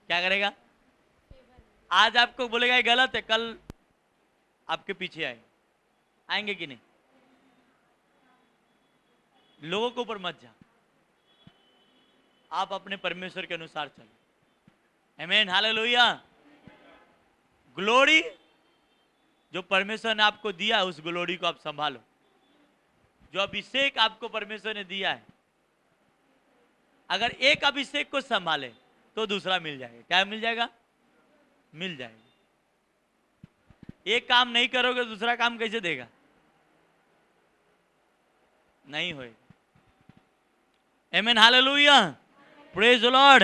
क्या करेगा? आज आपको बोलेगा ये गलत है, कल आपके पीछे आएंगे कि नहीं? लोगों के ऊपर मत जा, आप अपने परमेश्वर के अनुसार चलो। आमेन, हालेलुया। ग्लोरी जो परमेश्वर ने आपको दिया है, उस ग्लोरी को आप संभालो। जो अभिषेक आपको परमेश्वर ने दिया है, अगर एक अभिषेक को संभाले तो दूसरा मिल जाएगा। क्या मिल जाएगा? मिल जाएगा। एक काम नहीं करोगे दूसरा काम कैसे देगा? नहीं होएगा। आमेन, हालेलुया, प्रेज द लॉर्ड।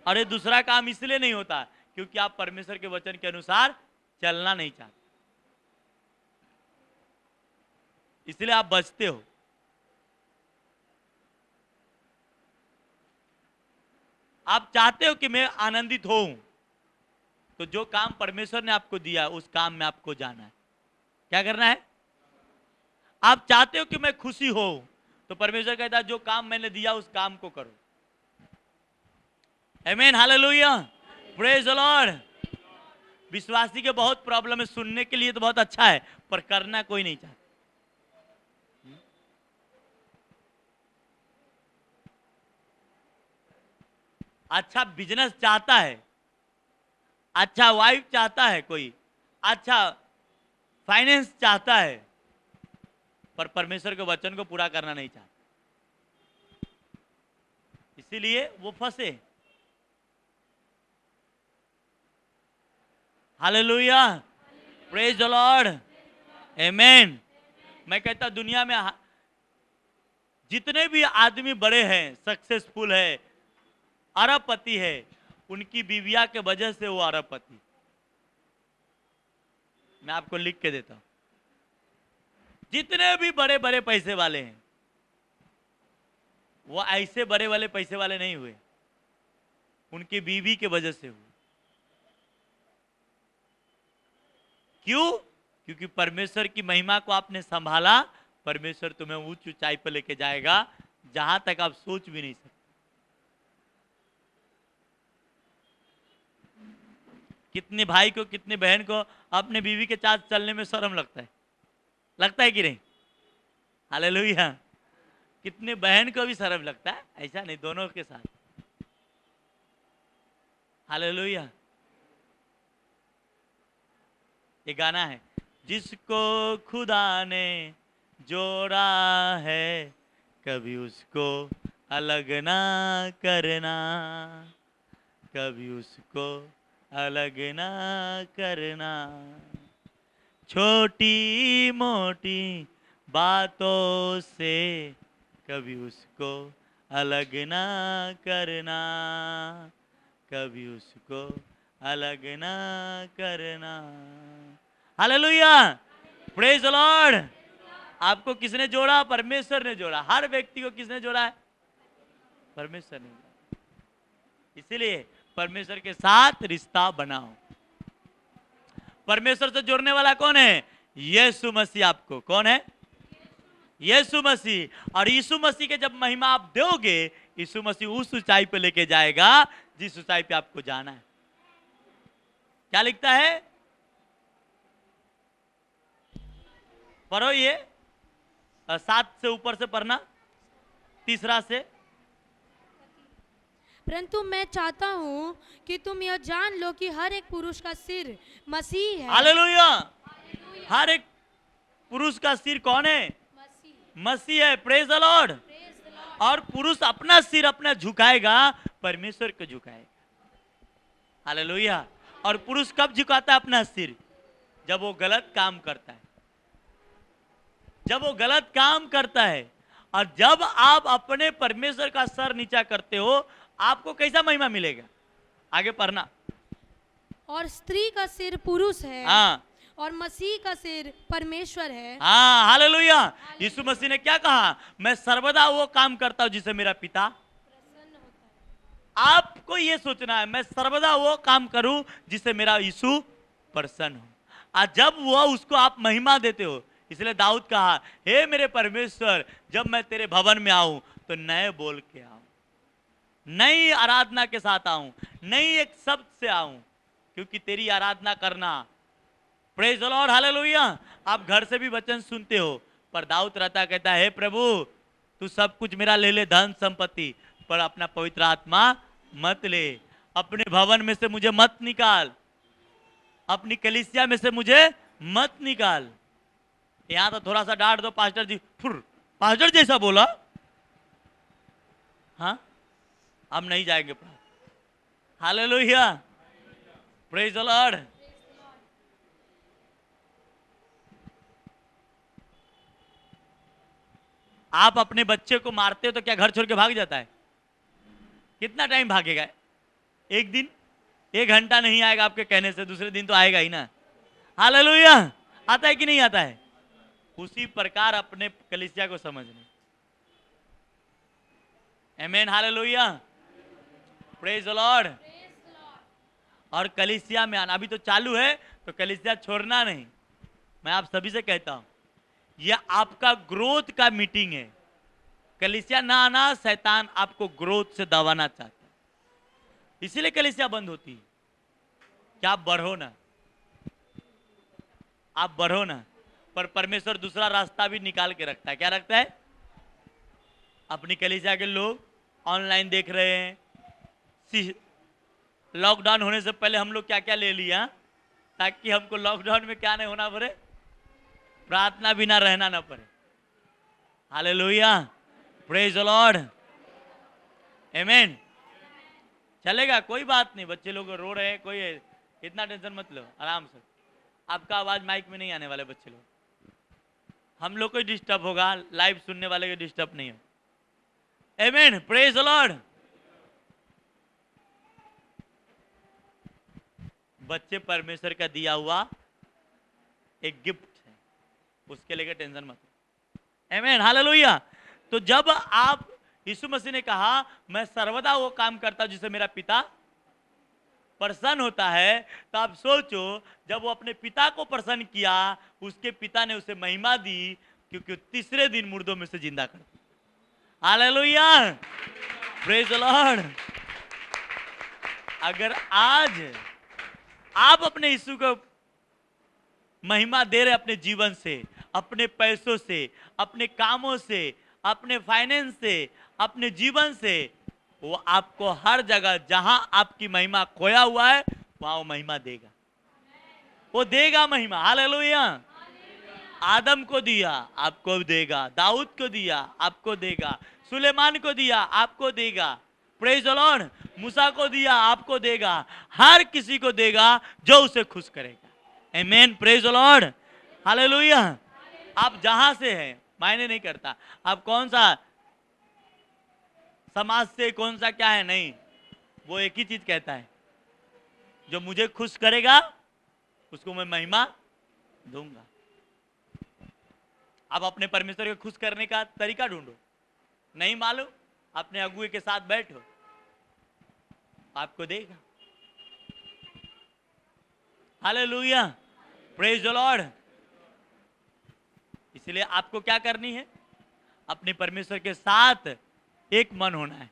अरे दूसरा काम इसलिए नहीं होता क्योंकि आप परमेश्वर के वचन के अनुसार चलना नहीं चाहते, इसलिए आप बचते हो। आप चाहते हो कि मैं आनंदित होऊं, तो जो काम परमेश्वर ने आपको दिया उस काम में आपको जाना है। क्या करना है? आप चाहते हो कि मैं खुशी हो, तो परमेश्वर कहता है जो काम मैंने दिया उस काम को करो। आमेन, हालेलुया, प्रेज द लॉर्ड। विश्वासी के बहुत प्रॉब्लम है, सुनने के लिए तो बहुत अच्छा है पर करना कोई नहीं चाहता। अच्छा बिजनेस चाहता है, अच्छा वाइफ चाहता है, कोई अच्छा फाइनेंस चाहता है, पर परमेश्वर के वचन को पूरा करना नहीं चाहता, इसीलिए वो फंसे। हालेलुया, प्रेज द लॉर्ड, आमेन। मैं कहता दुनिया में जितने भी आदमी बड़े हैं, सक्सेसफुल है, अरबपति है, उनकी बीविया के वजह से वो अरबपति। मैं आपको लिख के देता हूं, जितने भी बड़े बड़े पैसे वाले हैं वो ऐसे बड़े वाले पैसे वाले नहीं हुए, उनकी बीवी के वजह से हुए। क्यों? क्योंकि परमेश्वर की महिमा को आपने संभाला, परमेश्वर तुम्हें ऊंच ऊंचाई पर लेके जाएगा जहां तक आप सोच भी नहीं सकते। कितने भाई को, कितने बहन को अपने बीवी के साथ चलने में शर्म लगता है कि नहीं? हालेलुया। कितने बहन को भी शर्म लगता है, ऐसा नहीं, दोनों के साथ। हालेलुया। ये गाना है, जिसको खुदा ने जोड़ा है कभी उसको अलग ना करना, कभी उसको अलग ना करना। छोटी मोटी बातों से कभी उसको अलग ना करना, कभी उसको अलग ना करना। Hallelujah, praise the Lord. आपको किसने जोड़ा? परमेश्वर ने जोड़ा। हर व्यक्ति को किसने जोड़ा है? परमेश्वर ने जोड़ा। इसीलिए परमेश्वर के साथ रिश्ता बनाओ। परमेश्वर से जोड़ने वाला कौन है? यीशु मसीह। आपको कौन है? यीशु मसीह। और यीशु मसीह के जब महिमा आप दोगे, यीशु मसीह उस ऊंचाई पे लेके जाएगा जिस ऊंचाई पे आपको जाना है। क्या लिखता है? पढ़ो ये 7 से ऊपर से पढ़ना, 3 से। परंतु मैं चाहता हूँ कि तुम यह जान लो कि हर एक पुरुष का सिर मसीह है। हालेलुया। हर एक पुरुष का सिर कौन है? मसीह है। Praise the Lord. और पुरुष अपना सिर अपना झुकाएगा, परमेश्वर को झुकाएगा। हालेलुया। और पुरुष कब झुकाता है अपना सिर? जब वो गलत काम करता है, जब वो गलत काम करता है। और जब आप अपने परमेश्वर का सर नीचा करते हो, आपको कैसा महिमा मिलेगा? आगे पढ़ना। और स्त्री का सिर पुरुष है, हाँ, और मसीह का सिर परमेश्वर है। हाँ, हालेलुया। यीशु मसीह ने क्या कहा? मैं सर्वदा वो काम करता हूं जिसे मेरा पिता प्रसन्न होता है। आपको ये सोचना है, मैं सर्वदा वो काम करूं जिसे मेरा यीशु प्रसन्न हो। और जब वो उसको आप महिमा देते हो, इसलिए दाऊद कहा, हे मेरे परमेश्वर, जब मैं तेरे भवन में आऊं तो नए बोल के आऊं, नई आराधना के साथ आऊं, नई एक शब्द से आऊं, क्योंकि तेरी आराधना करना। Praise the lord. हालेलुया। आप घर से भी वचन सुनते हो, पर दाऊद रहता कहता है, हे प्रभु तू सब कुछ मेरा ले ले, धन संपत्ति, पर अपना पवित्र आत्मा मत ले। अपने भवन में से मुझे मत निकाल, अपनी कलीसिया में से मुझे मत निकाल। यहां तो थोड़ा सा डांट दो, पास्टर जी फुर, पास्टर जैसा बोला। हाँ, हम नहीं जाएंगे। Hallelujah, praise the Lord. आप अपने बच्चे को मारते हो तो क्या घर छोड़ के भाग जाता है? कितना टाइम भागेगा? एक दिन, 1 घंटा नहीं आएगा आपके कहने से, दूसरे दिन तो आएगा ही ना। हालेलुया। आता है कि नहीं आता है? उसी प्रकार अपने कलीसिया को समझने। आमीन, हालेलुया, प्रेज द लॉर्ड। और कलीसिया में आना अभी तो चालू है, तो कलीसिया छोड़ना नहीं। मैं आप सभी से कहता हूं, यह आपका ग्रोथ का मीटिंग है। कलीसिया ना आना, शैतान आपको ग्रोथ से दबाना चाहता है, इसीलिए कलीसिया बंद होती है। क्या आप बढ़ो ना, आप बढ़ो ना। पर परमेश्वर दूसरा रास्ता भी निकाल के रखता है। क्या रखता है? अपनी कलीसिया के लोग ऑनलाइन देख रहे हैं। लॉकडाउन होने से पहले हम लोग क्या क्या ले लिया, ताकि हमको लॉकडाउन में क्या नहीं होना पड़े, प्रार्थना बिना रहना ना पड़े। हालेलुया, प्रेज द लॉर्ड, आमीन। चलेगा, कोई बात नहीं। बच्चे लोग रो रहे हैं, कोई इतना टेंशन मत लो, आराम से। आपका आवाज माइक में नहीं आने वाले बच्चे लोग, हम लोग को डिस्टर्ब होगा, लाइव सुनने वाले को डिस्टर्ब नहीं हो। आमीन, प्रेज द लॉर्ड। बच्चे परमेश्वर का दिया हुआ एक गिफ्ट है, उसके लेकर टेंशन मत। आमीन, हालेलुया। तो जब आप, यीशु मसीह ने कहा, मैं सर्वदा वो काम करता हूं जिसे मेरा पिता प्रसन्न होता है, तो आप सोचो जब वो अपने पिता को प्रसन्न किया, उसके पिता ने उसे महिमा दी, क्योंकि तीसरे दिन मुर्दों में से जिंदा कर दिया। Hallelujah, praise the Lord. अगर आज आप अपने यीशु को महिमा दे रहे अपने जीवन से, अपने पैसों से, अपने कामों से, अपने फाइनेंस से, अपने जीवन से, वो आपको हर जगह जहां आपकी महिमा खोया हुआ है वहां वो महिमा देगा, वो देगा महिमा। हालेलुया। आदम को दिया आपको देगा, दाऊद को दिया आपको देगा, सुलेमान को दिया आपको देगा, प्रेज द लॉर्ड। मूसा को दिया आपको देगा, हर किसी को देगा जो उसे खुश करेगा। आमीन, प्रेज द लॉर्ड, हालेलुया। आप जहां से हैं मायने नहीं करता, आप कौन सा समाज से, कौन सा क्या है, नहीं, वो एक ही चीज कहता है, जो मुझे खुश करेगा उसको मैं महिमा दूंगा। आप अपने परमेश्वर को खुश करने का तरीका ढूंढो, नहीं मालूम, अपने अगुए के साथ बैठो, आपको देगा। Hallelujah, praise the Lord. इसलिए आपको क्या करनी है, अपने परमेश्वर के साथ एक मन होना है।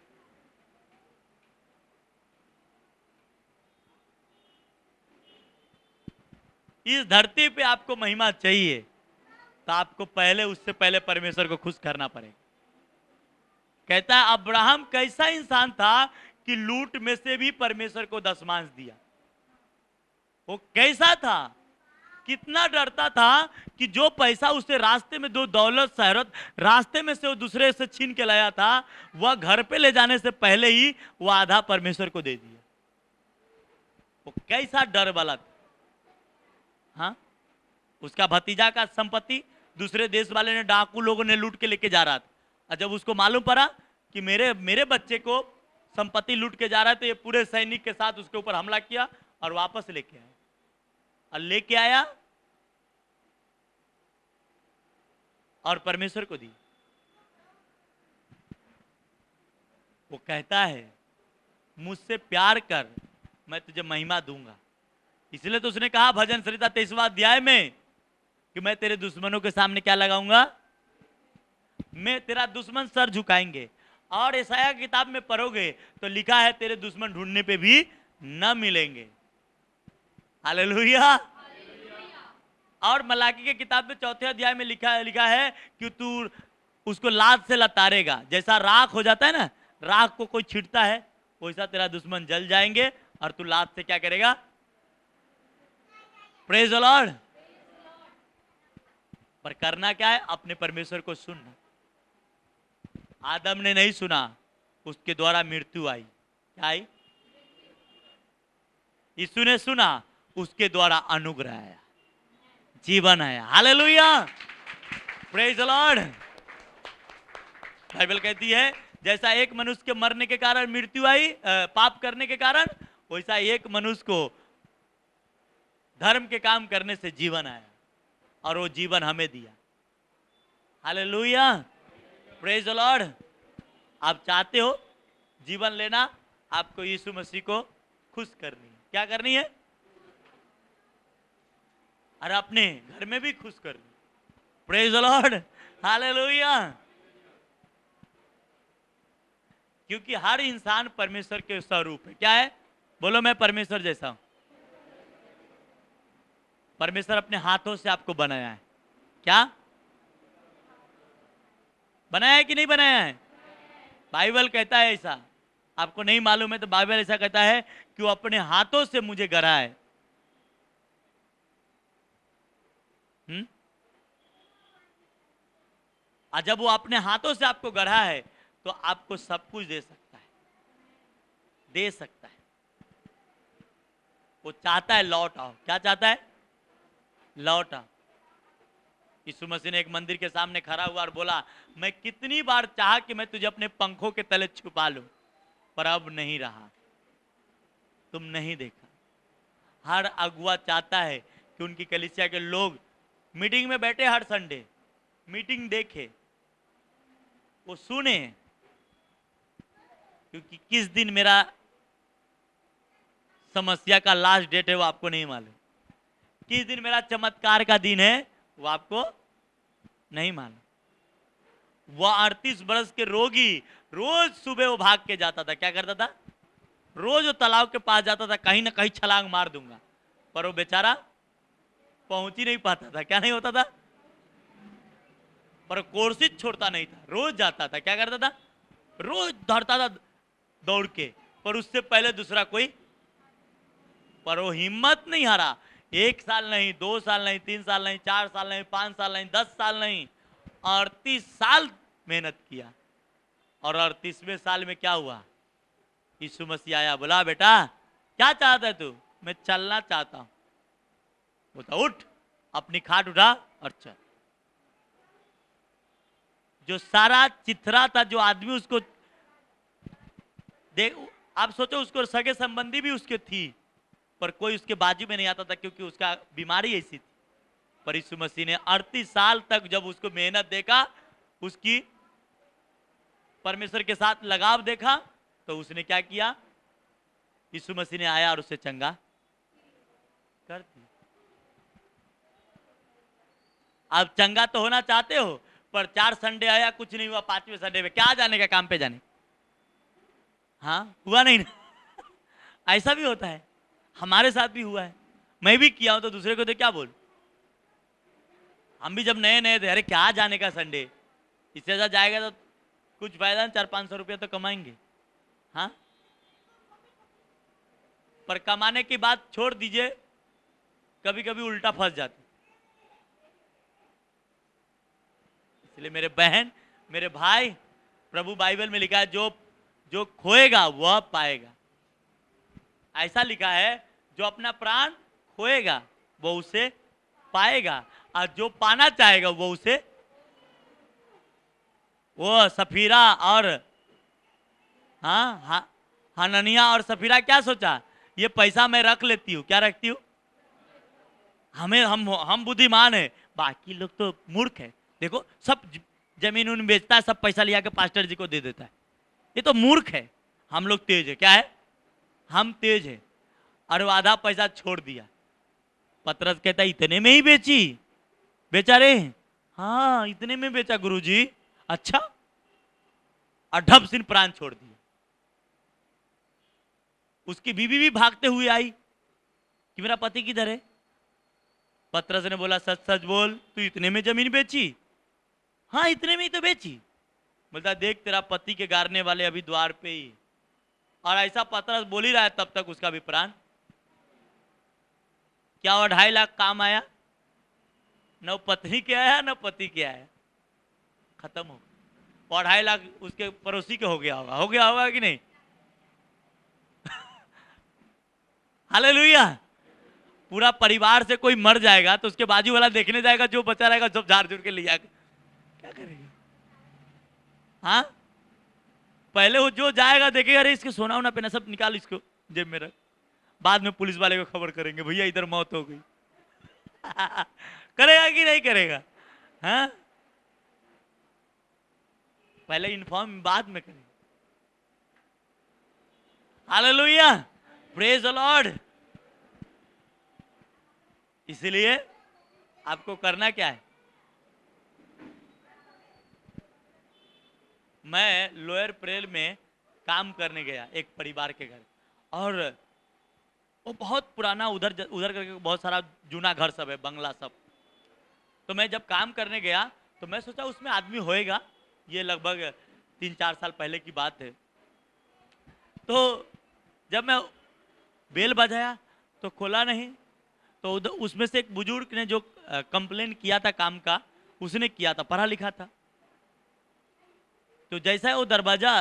इस धरती पे आपको महिमा चाहिए, तो आपको पहले, उससे पहले परमेश्वर को खुश करना पड़ेगा। कहता है अब्राहम कैसा इंसान था कि लूट में से भी परमेश्वर को दशमांश दिया। वो कैसा था, कितना डरता था कि जो पैसा उसे रास्ते में, दो दौलत शहरत रास्ते में से वो दूसरे से छीन के लाया था, वह घर पे ले जाने से पहले ही वो आधा परमेश्वर को दे दिया। वो कैसा डर वाला था। हाँ, उसका भतीजा का संपत्ति दूसरे देश वाले ने, डाकू लोगों ने लूट के लेके जा रहा था, और जब उसको मालूम पड़ा कि मेरे बच्चे को संपत्ति लूट के जा रहा है, तो ये पूरे सैनिक के साथ उसके ऊपर हमला किया और वापस लेके आया। और लेके आया और परमेश्वर को दी। वो कहता है मुझसे प्यार कर, मैं तुझे महिमा दूंगा। इसलिए तो उसने कहा भजन संहिता 23वां अध्याय में कि मैं तेरे दुश्मनों के सामने क्या लगाऊंगा, मैं तेरा दुश्मन सर झुकाएंगे। और यशायाह की किताब में पढ़ोगे तो लिखा है तेरे दुश्मन ढूंढने पे भी न मिलेंगे। हालेलुया। और मलाकी की किताब में 4थे अध्याय में लिखा है कि तू उसको लात से लतारेगा, जैसा राख हो जाता है ना, राख को कोई छिड़ता है, वैसा तेरा दुश्मन जल जाएंगे और तू लात से क्या करेगा, प्रेज द लॉर्ड। पर करना क्या है, अपने परमेश्वर को सुनना। आदम ने नहीं सुना, उसके द्वारा मृत्यु आई। क्या आई? यीशु ने सुना, उसके द्वारा अनुग्रह आया, जीवन आया। Hallelujah, praise the Lord. Bible कहती है जैसा एक मनुष्य के मरने के कारण मृत्यु आई, पाप करने के कारण, वैसा एक मनुष्य को धर्म के काम करने से जीवन आया, और वो जीवन हमें दिया। Hallelujah, praise the Lord. आप चाहते हो जीवन लेना, आपको यीशु मसीह को खुश करनी है। क्या करनी है? और अपने घर में भी खुश करनी। Praise the lord, hallelujah. क्योंकि हर इंसान परमेश्वर के स्वरूप है। क्या है? बोलो, मैं परमेश्वर जैसा हूं। परमेश्वर अपने हाथों से आपको बनाया है। क्या बनाया है कि नहीं बनाया है? बाइबल कहता है ऐसा। आपको नहीं मालूम है तो बाइबल ऐसा कहता है कि वो अपने हाथों से मुझे गढ़ा है। और जब वो अपने हाथों से आपको गढ़ा है तो आपको सब कुछ दे सकता है, दे सकता है। वो चाहता है लौट आओ। क्या चाहता है? लौट आओ। यीशु मसीह ने एक मंदिर के सामने खड़ा हुआ और बोला, मैं कितनी बार चाहा कि मैं तुझे अपने पंखों के तले छुपा लूं, पर अब नहीं रहा, तुम नहीं देखा। हर अगुआ चाहता है कि उनकी कलीसिया के लोग मीटिंग में बैठे, हर संडे मीटिंग देखे, वो सुने, क्योंकि किस दिन मेरा समस्या का लास्ट डेट है वो आपको नहीं मालूम, किस दिन मेरा चमत्कार का दिन है वो आपको नहीं मालूम। वह 38 बरस के रोगी रोज सुबह वो भाग के जाता था, क्या करता था, रोज वो तालाब के पास जाता था, कहीं ना कहीं छलांग मार दूंगा, पर वो बेचारा पहुंच ही नहीं पाता था, क्या नहीं होता था, पर कोशिश छोड़ता नहीं था, रोज जाता था, क्या करता था, रोज दौड़ता था दौड़ के, पर उससे पहले दूसरा कोई, पर वो हिम्मत नहीं हारा। 1 साल नहीं, 2 साल नहीं, 3 साल नहीं, 4 साल नहीं, 5 साल नहीं, 10 साल नहीं, 38 साल मेहनत किया। और 38वें साल में क्या हुआ, यीशु मसीह आया, बोला बेटा क्या चाहता है तू, मैं चलना चाहता हूं। बोलता उठ, अपनी खाट उठा और चल। जो सारा चिथरा था, जो आदमी उसको देख, आप सोचो उसको सगे संबंधी भी उसके थी, पर कोई उसके बाजू में नहीं आता था क्योंकि उसका बीमारी ऐसी थी। पर यीशु मसीह ने 38 साल तक जब उसको मेहनत देखा, उसकी परमेश्वर के साथ लगाव देखा, तो उसने क्या किया, यीशु मसीह ने आया और उसे चंगा कर दिया। आप चंगा तो होना चाहते हो, पर 4 संडे आया कुछ नहीं हुआ, 5वें संडे में क्या जाने का, काम पे जाने, हाँ हुआ नहीं ना ऐसा भी होता है, हमारे साथ भी हुआ है, मैं भी किया हूं, तो दूसरे को तो क्या बोल। हम भी जब नए नए थे, अरे क्या जाने का संडे, इससे ज्यादा जाएगा तो कुछ फायदा नहीं, 400-500 रुपया तो कमाएंगे, हाँ, पर कमाने की बात छोड़ दीजिए, कभी कभी उल्टा फंस जाते। इसलिए मेरे बहन, मेरे भाई, प्रभु बाइबल में लिखा है, जो खोएगा वह पाएगा। ऐसा लिखा है, जो अपना प्राण खोएगा वो उसे पाएगा, और जो पाना चाहेगा वो उसे, वो सफीरा और हाँ, हननिया और सफीरा क्या सोचा, ये पैसा मैं रख लेती हूँ, क्या रखती हूँ, हमें हम बुद्धिमान है, बाकी लोग तो मूर्ख है। देखो सब जमीन उन बेचता है, सब पैसा लिया के पास्टर जी को दे देता है, ये तो मूर्ख है। हम लोग तेज है, क्या है, हम तेज है। और वो आधा पैसा छोड़ दिया। पतरस कहता है इतने में ही बेची, बेचा रे, हाँ इतने में बेचा गुरुजी, अच्छा, और ढब सिन प्राण छोड़ दिया। उसकी बीवी भी भागते हुए आई कि मेरा पति किधर है। पतरस ने बोला सच सच बोल, तू इतने में जमीन बेची, हाँ इतने में ही तो बेची। बोलता देख तेरा पति के गारने वाले अभी द्वार पे ही, और ऐसा पतरस बोल ही रहा है, तब तक उसका भी प्राण, क्या 2.5 लाख काम आया, न पत्नी के आया न पति के आया, खत्म हो। 2.5 लाख उसके पड़ोसी के हो गया होगा कि नहीं हालेलुया। पूरा परिवार से कोई मर जाएगा तो उसके बाजू वाला देखने जाएगा, जो बचा रहेगा सब झाड़ झूड़ के ले जाएगा, क्या करेगा, हाँ पहले वो जो जाएगा देखेगा, अरे इसके सोना वोना पहना सब निकाल, इसको जेब में रख, बाद में पुलिस वाले को खबर करेंगे भैया इधर मौत हो गई करेगा कि नहीं करेगा, हाँ पहले इन्फॉर्म बाद में करेगा। Hallelujah, praise the Lord. इसलिए आपको करना क्या है, मैं लोअर प्रेल में काम करने गया एक परिवार के घर, और वो बहुत पुराना उधर करके बहुत सारा जूना घर सब है, बंगला सब। तो मैं जब काम करने गया तो मैं सोचा उसमें आदमी होएगा, ये लगभग 3-4 साल पहले की बात है। तो जब मैं बेल बजाया तो खोला नहीं, तो उधर उसमें से एक बुजुर्ग ने जो कंप्लेन किया था काम का, उसने किया था, पढ़ा लिखा था। तो जैसा वो दरवाजा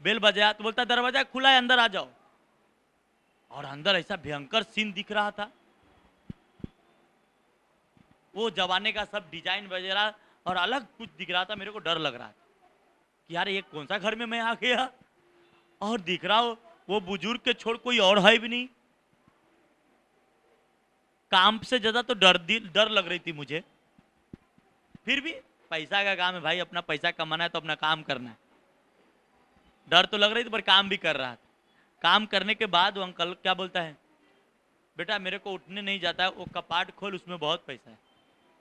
बेल बजाया तो बोलता दरवाजा खुला है अंदर आ जाओ, और अंदर ऐसा भयंकर सीन दिख रहा था, वो जमाने का सब डिजाइन वगैरह और अलग कुछ दिख रहा था। मेरे को डर लग रहा था कि यार ये कौन सा घर में मैं आ गया, और दिख रहा हो वो बुजुर्ग के छोड़ कोई और है भी नहीं। काम से ज्यादा तो डर लग रही थी मुझे, फिर भी पैसा का काम है भाई, अपना पैसा कमाना है तो अपना काम करना है। डर तो लग रही थी पर काम भी कर रहा था। काम करने के बाद वो अंकल क्या बोलता है, बेटा मेरे को उठने नहीं जाता है, वो कपाट खोल, उसमें बहुत पैसा है,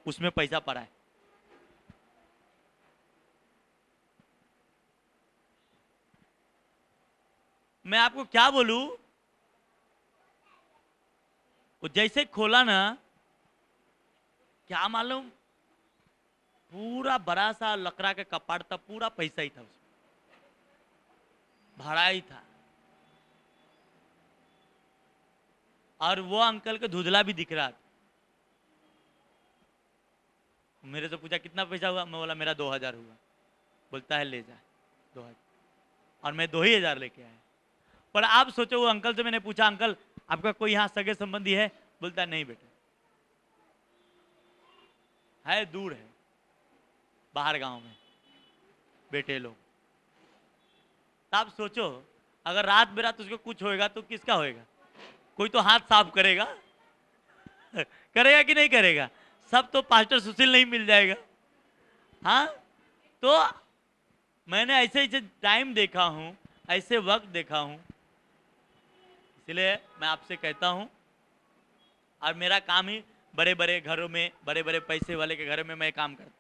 उसमें पैसा पड़ा है। मैं आपको क्या बोलूं, वो जैसे खोला ना, क्या मालूम, पूरा बड़ा सा लकड़ा का कपाट था, पूरा पैसा ही था उसमें, भरा ही था। और वो अंकल का धुंधला भी दिख रहा था। मेरे से पूछा कितना पैसा हुआ, मैं बोला मेरा 2000 हुआ। बोलता है ले जा 2000, और मैं 2000 लेके आया। पर आप सोचो, वो अंकल से मैंने पूछा, अंकल आपका कोई यहाँ सगे संबंधी है? बोलता है नहीं बेटा, है दूर है, बाहर गांव में बेटे लोग। तो आप सोचो, अगर रात बेरात उसको कुछ होएगा तो किसका होएगा? कोई तो हाथ साफ करेगा करेगा कि नहीं करेगा? सब तो पास्टर सुशील नहीं मिल जाएगा। हाँ, तो मैंने ऐसे ऐसे टाइम देखा हूं, ऐसे वक्त देखा हूं, इसलिए मैं आपसे कहता हूं, और मेरा काम ही बड़े बड़े घरों में, बड़े बड़े पैसे वाले के घरों में मैं काम करता,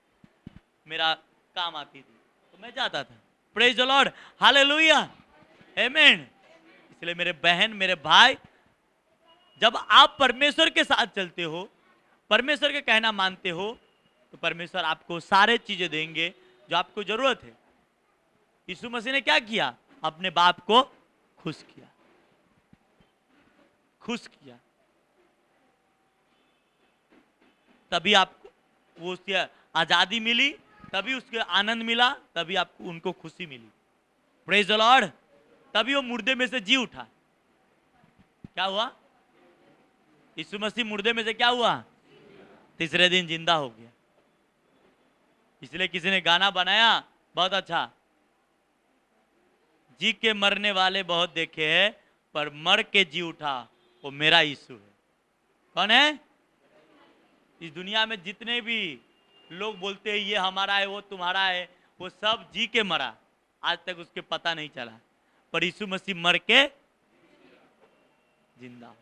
मेरा काम आती थी तो मैं जाता था। प्रेज द लॉर्ड, हालेलुया, आमेन। इसलिए मेरे बहन, मेरे भाई, जब आप परमेश्वर के साथ चलते हो, परमेश्वर के कहना मानते हो, तो परमेश्वर आपको सारे चीजें देंगे जो आपको जरूरत है। यीशु मसीह ने क्या किया? अपने बाप को खुश किया, खुश किया, तभी आपको वो उसकी आजादी मिली, तभी उसके आनंद मिला, तभी आपको उनको खुशी मिली। Praise the Lord. तभी वो मुर्दे में से जी उठा। क्या हुआ? यीशु मसीह मुर्दे में से क्या हुआ? तीसरे दिन जिंदा हो गया। इसलिए किसी ने गाना बनाया बहुत अच्छा, जी के मरने वाले बहुत देखे हैं, पर मर के जी उठा वो मेरा यीशु है। कौन है? इस दुनिया में जितने भी लोग बोलते हैं ये हमारा है, वो तुम्हारा है, वो सब जी के मरा, आज तक उसके पता नहीं चला। पर यीशु मसीह मर के जिंदा हो।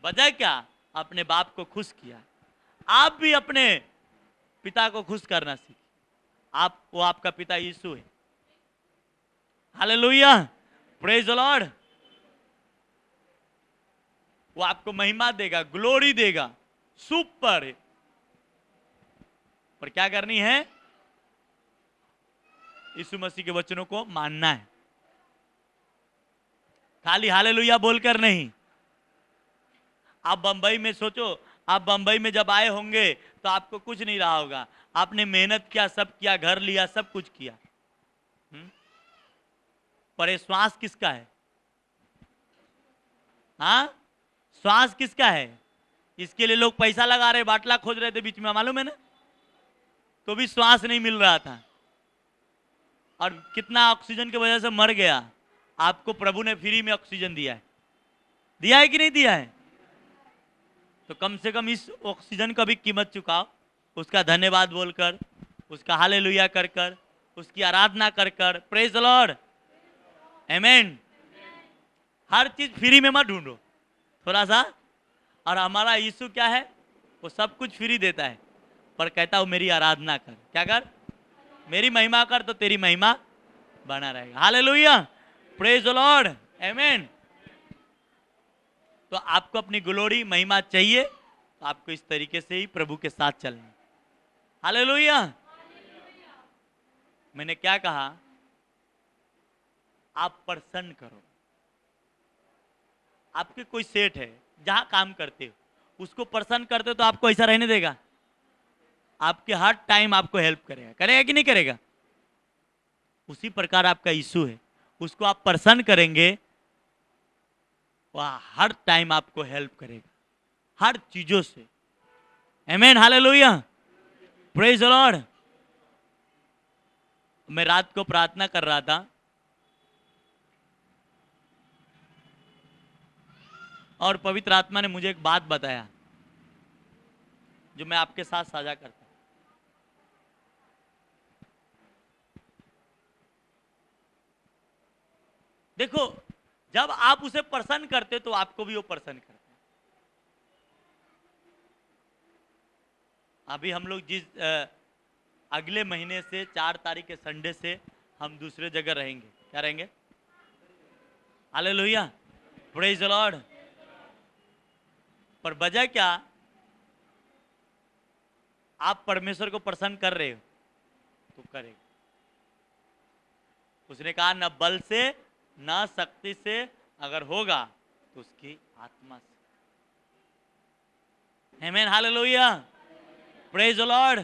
वजह क्या? अपने बाप को खुश किया। आप भी अपने पिता को खुश करना सीखिए। आप, वो आपका पिता यीशु है। Hallelujah, praise the Lord. वो आपको महिमा देगा, ग्लोरी देगा, सुपर है। पर क्या करनी है? यीशु मसीह के वचनों को मानना है, खाली हालेलुया बोलकर नहीं। आप बंबई में सोचो, आप बंबई में जब आए होंगे तो आपको कुछ नहीं रहा होगा, आपने मेहनत किया, सब किया, घर लिया, सब कुछ किया, पर ये श्वास किसका है? हाँ, श्वास किसका है? इसके लिए लोग पैसा लगा रहे, बाटला खोज रहे थे बीच में, मालूम है ना, तो भी श्वास नहीं मिल रहा था, और कितना ऑक्सीजन की वजह से मर गया। आपको प्रभु ने फ्री में ऑक्सीजन दिया है, दिया है कि नहीं दिया है? तो कम से कम इस ऑक्सीजन का भी कीमत चुकाओ, उसका धन्यवाद बोलकर, उसका हालेलुया कर कर, उसकी आराधना कर कर। प्रेज द लॉर्ड, आमेन। हर चीज फ्री में मत ढूंढो, थोड़ा सा। और हमारा यीशु क्या है? वो सब कुछ फ्री देता है, पर कहता हूं मेरी आराधना कर। क्या कर? मेरी महिमा कर, तो तेरी महिमा बना रहेगा। हालेलुया, प्रेज द लॉर्ड, आमेन। तो आपको अपनी ग्लोरी, महिमा चाहिए, तो आपको इस तरीके से ही प्रभु के साथ चलना। हालेलुया। मैंने क्या कहा? आप प्रसन्न करो। आपके कोई सेठ है, जहां काम करते हो, उसको प्रसन्न करते हो तो आपको ऐसा रहने देगा? आपके हर टाइम आपको हेल्प करेगा, करेगा कि नहीं करेगा? उसी प्रकार आपका यीशु है, उसको आप प्रसन्न करेंगे, वह हर टाइम आपको हेल्प करेगा, हर चीजों से। आमेन, हालेलुया, प्रेज द लॉर्ड। मैं रात को प्रार्थना कर रहा था, और पवित्र आत्मा ने मुझे एक बात बताया जो मैं आपके साथ साझा करता हूं। देखो, जब आप उसे प्रसन्न करते तो आपको भी वो प्रसन्न करता है। अभी हम लोग अगले महीने से 4 तारीख के संडे से हम दूसरे जगह रहेंगे। क्या रहेंगे? Hallelujah, praise the Lord. पर वजह क्या? आप परमेश्वर को प्रसन्न कर रहे हो तो करेगा। उसने कहा न बल से न शक्ति से, अगर होगा तो उसकी आत्मा से। आमीन, हालेलुया, प्रेज द लॉर्ड।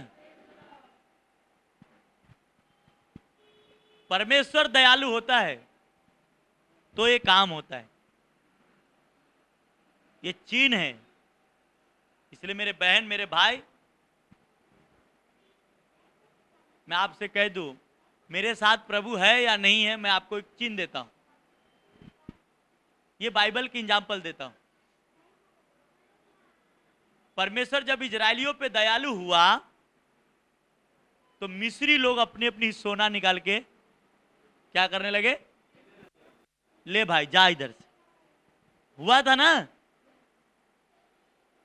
परमेश्वर दयालु होता है तो ये काम होता है। ये चीन है। इसलिए मेरे बहन, मेरे भाई, मैं आपसे कह दूं, मेरे साथ प्रभु है या नहीं है, मैं आपको एक चिन्ह देता हूं। ये बाइबल की एग्जाम्पल देता हूं। परमेश्वर जब इजरायलियों पे दयालु हुआ तो मिस्री लोग अपनी अपनी सोना निकाल के क्या करने लगे? ले भाई जा इधर से। हुआ था ना?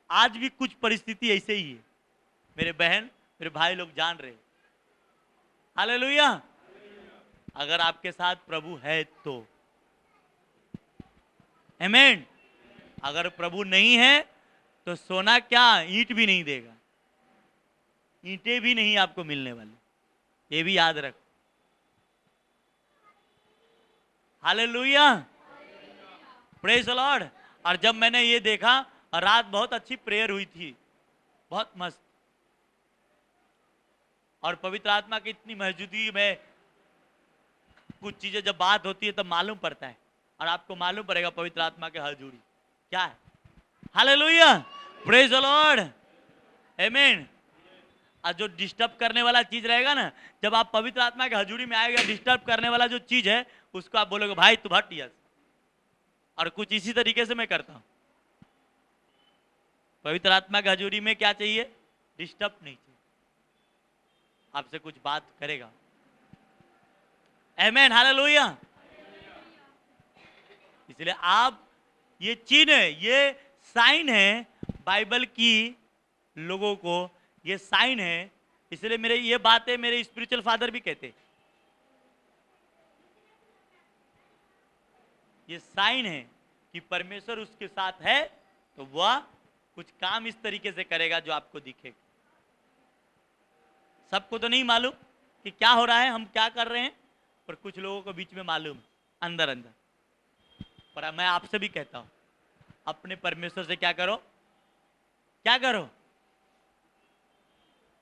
आज भी कुछ परिस्थिति ऐसे ही है। मेरे बहन, मेरे भाई लोग जान रहे। हालेलुया। अगर आपके साथ प्रभु है तो आमीन। अगर प्रभु नहीं है तो सोना क्या, ईंट भी नहीं देगा। ईंटें भी नहीं आपको मिलने वाली, ये भी याद रखो। Hallelujah, praise the Lord. और जब मैंने ये देखा, रात बहुत अच्छी प्रेयर हुई थी, बहुत मस्त। और पवित्र आत्मा की इतनी मौजूदगी में कुछ चीजें जब बात होती है तब मालूम पड़ता है। और आपको मालूम पड़ेगा पवित्र आत्मा के हजूरी क्या है। हालेलुया, प्रेज द लॉर्ड, आमीन। और जो डिस्टर्ब करने वाला चीज रहेगा ना, जब आप पवित्र आत्मा के हजूरी में आएगा, डिस्टर्ब करने वाला जो चीज है उसको आप बोलोगे भाई तू हट यस। और कुछ इसी तरीके से मैं करता हूं। पवित्र आत्मा की हजूरी में क्या चाहिए? डिस्टर्ब नहीं चाहिए। आपसे कुछ बात करेगा। आमीन, हालेलुया। इसलिए आप, ये चिन्ह है, ये साइन है बाइबल की लोगों को, ये साइन है। इसलिए मेरे ये बातें मेरे स्पिरिचुअल फादर भी कहते, ये साइन है कि परमेश्वर उसके साथ है तो वह कुछ काम इस तरीके से करेगा जो आपको दिखेगा। सबको तो नहीं मालूम कि क्या हो रहा है, हम क्या कर रहे हैं, पर कुछ लोगों को बीच में मालूम, अंदर अंदर। पर मैं आपसे भी कहता हूं, अपने परमेश्वर से क्या करो? क्या करो?